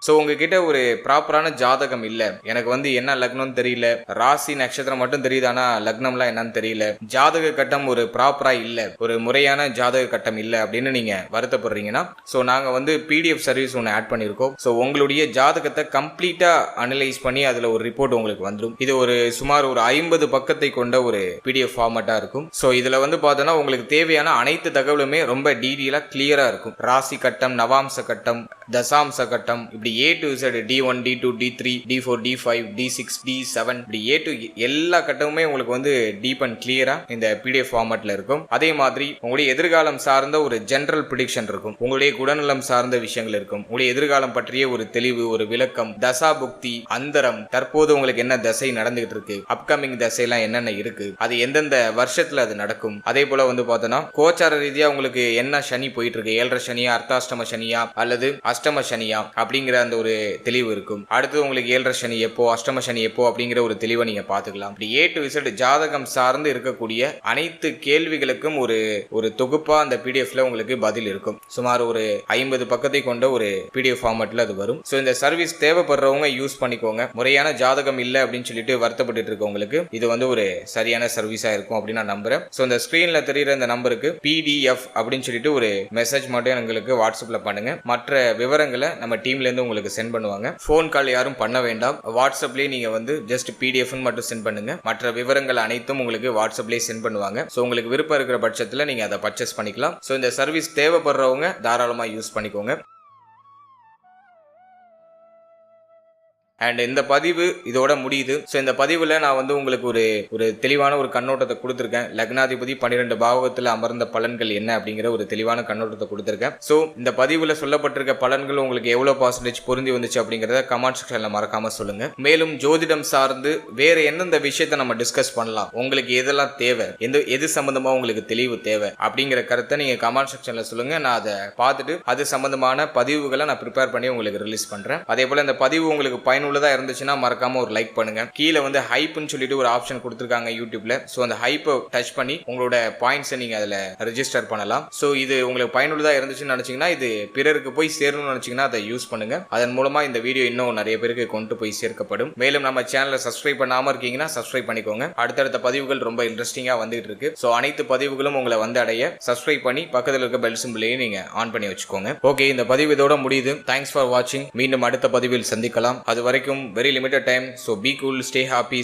ஸோ உங்ககிட்ட ஒரு ப்ராப்பரான ஜாதகம் இல்லை, எனக்கு என்ன லக்னம்னு தெரியல, ராசி நட்சத்திரம் மட்டும் தெரியுது, ஆனால் லக்னம்லாம் என்னன்னு தெரியல, ஜாதக கட்டம் ஒரு ப்ராப்பராக இல்லை, ஒரு முறையான ஜாதக கட்டம் இல்லை அப்படின்னு நீங்கள் வருத்தப்படுறீங்கன்னா ஸோ நாங்கள் பிடிஎஃப் சர்வீஸ் ஒன்று ஆட் பண்ணியிருக்கோம். ஸோ உங்களுடைய ஜாதகத்தை கம்ப்ளீட்டாக அனலைஸ் பண்ணி அதில் ஒரு ரிப்போர்ட் உங்களுக்கு வந்துடும். இது சுமார் ஒரு 50 பக்கத்தை கொண்ட ஒரு பிடிஎஃப் ஃபார்மேட்டாக இருக்கும். ஸோ இதில் பார்த்தோன்னா உங்களுக்கு தேவையான அனைத்து தகவலுமே ரொம்ப டீட்டெயிலாக கிளியராக இருக்கும். ராசி கட்டம், நவாம்ச கட்டம், தசாம்ச கட்டம், இப்படி A to Z, D1, D2, D3, D4, D5, D6, D7 இப்படி A to எல்லா கட்டமுமே உங்களுக்கு டீப் அண்ட் கிளியரா இந்த PDF ஃபார்மேட்ல இருக்கும். அதே மாதிரி உங்களுடைய எதிர்காலம் சார்ந்த ஒரு ஜெனரல் ப்ரெடிக்ஷன் இருக்கும். உங்களுடைய குணநலம் சார்ந்த விஷயங்கள் இருக்கும். உங்களுடைய எதிர்காலம் பற்றிய ஒரு தெளிவு, ஒரு விளக்கம், தசா புக்தி, அந்தரம், தற்போது உங்களுக்கு என்ன தசை நடந்துகிட்டு இருக்கு, அப்கமிங் தசைலாம் என்னென்ன இருக்கு, அது எந்தெந்த வருஷத்துல அது நடக்கும். அதே போல பார்த்தோன்னா கோச்சார ரீதியா உங்களுக்கு என்ன சனி போயிட்டு இருக்கு, 7.5 சனியா, அர்த்தாஷ்டம சனியா அல்லது அஷ்டம சனியா அப்படிங்கிற அந்த ஒரு தெளிவு இருக்கும். அடுத்து உங்களுக்கு 7.5 சனி எப்போ, அஷ்டம சனி எப்போ அப்படிங்கிற ஒரு தெளிவை நீங்க பாத்துக்கலாம். A to Z ஜாதகம் சார்ந்து இருக்கக்கூடிய அனைத்து கேள்விகளுக்கும் ஒரு தொகுப்பா அந்த பிடிஎஃப்ல உங்களுக்கு பதில் இருக்கும். சுமார் ஒரு 50 பக்கத்தை கொண்ட ஒரு பிடிஎஃப் ஃபார்மேட்ல அது வரும். சோ இந்த சர்வீஸ் தேவைப்படுறவங்க யூஸ் பண்ணிக்கோங்க. முறையான ஜாதகம் இல்லை அப்படின்னு சொல்லிட்டு வருத்தப்பட்டு இருக்கவங்களுக்கு இது ஒரு சரியான சர்வீஸா இருக்கும் அப்படின்னு நான் நம்புறேன். சோ இந்த ஸ்கிரீன்ல தெரியுற இந்த நம்பருக்கு PDF அப்படின்னு சொல்லிட்டு ஒரு மெசேஜ் மட்டும் எங்களுக்கு வாட்ஸ்அப்ல பண்ணுங்க. மற்ற விவரங்களை நம்ம டீம்ல இருந்து உங்களுக்கு சென்ட் பண்ணுவாங்க. ஃபோன் கால் யாரும் பண்ண வேண்டாம். வாட்ஸ்அப்லயே நீங்க ஜஸ்ட் PDF மட்டும் சென்ட் பண்ணுங்க. மற்ற விவரங்கள் அனைத்தும் உங்களுக்கு வாட்ஸ்அப்லயே சென்ட் பண்ணுவாங்க. சோ உங்களுக்கு விருப்பம் இருக்கிற பட்சத்துல நீங்க அதை பர்ச்சேஸ் பண்ணிக்கலாம். சோ இந்த சர்வீஸ் தேவைப்படுறவங்க தாராளமா யூஸ் பண்ணிக்கோங்க. அண்ட் இந்த பதிவு இதோட முடியுது. ஸோ இந்த பதிவில் நான் உங்களுக்கு ஒரு தெளிவான ஒரு கண்ணோட்டத்தை கொடுத்துருக்கேன். லக்னாதிபதி 12 பாவகத்தில் அமர்ந்த பலன்கள் என்ன அப்படிங்கிற ஒரு தெளிவான கண்ணோட்டத்தை கொடுத்துருக்கேன். ஸோ இந்த பதிவில் சொல்லப்பட்டிருக்க பலன்கள் உங்களுக்கு எவ்வளோ பர்சன்டேஜ் பொருந்தி வந்துச்சு அப்படிங்கிறத கமெண்ட் செக்ஷனில் மறக்காம சொல்லுங்க. மேலும் ஜோதிடம் சார்ந்து வேற எந்தெந்த விஷயத்தை நம்ம டிஸ்கஸ் பண்ணலாம், உங்களுக்கு எதெல்லாம் தேவை, எது சம்பந்தமா உங்களுக்கு தெளிவு தேவை அப்படிங்கிற கருத்தை நீங்க கமெண்ட் செக்ஷன்ல சொல்லுங்க. நான் அதை பார்த்துட்டு அது சம்பந்தமான பதிவுகளை நான் ப்ரிப்பேர் பண்ணி உங்களுக்கு ரிலீஸ் பண்றேன். அதே போல இந்த பதிவு உங்களுக்கு பயனுள்ள பயனுள்ளதா இருந்துச்சுன்னா மறக்காம ஒரு லைக் பண்ணுங்க. கீழே வந்து ஹைப்னு சொல்லிட்டு ஒரு ஆப்ஷன் கொடுத்துருக்காங்க யூடியூப்ல. ஸோ அந்த ஹைப்பை டச் பண்ணி உங்களோட பாயிண்ட்ஸை நீங்க அதில் ரெஜிஸ்டர் பண்ணலாம். ஸோ இது உங்களுக்கு பயனுள்ளதா இருந்துச்சுன்னு நினைச்சீங்கன்னா, இது பிறருக்கு போய் சேரணும்னு நினைச்சீங்கன்னா அதை யூஸ் பண்ணுங்க. அதன் மூலமா இந்த வீடியோ இன்னும் நிறைய பேருக்கு கொண்டு போய் சேர்க்கப்படும். மேலும் நம்ம சேனலை சப்ஸ்கிரைப் பண்ணாம இருக்கீங்கன்னா சப்ஸ்கிரைப் பண்ணிக்கோங்க. அடுத்தடுத்த பதிவுகள் ரொம்ப இன்ட்ரெஸ்டிங்கா வந்துட்டு இருக்கு. ஸோ அனைத்து பதிவுகளும் உங்களை வந்து அடைய சப்ஸ்கிரைப் பண்ணி பக்கத்தில் இருக்க பெல் சிம்பிளையும் நீங்க ஆன் பண்ணி வச்சுக்கோங்க. ஓகே, இந்த பதிவு இதோட முடியுது. தேங்க்ஸ் ஃபார் வாட்சிங். மீண்டும் அடுத்த பதிவில் சந்திக்கலாம். அது வரைக்கும் very limited time. So be cool, stay happy.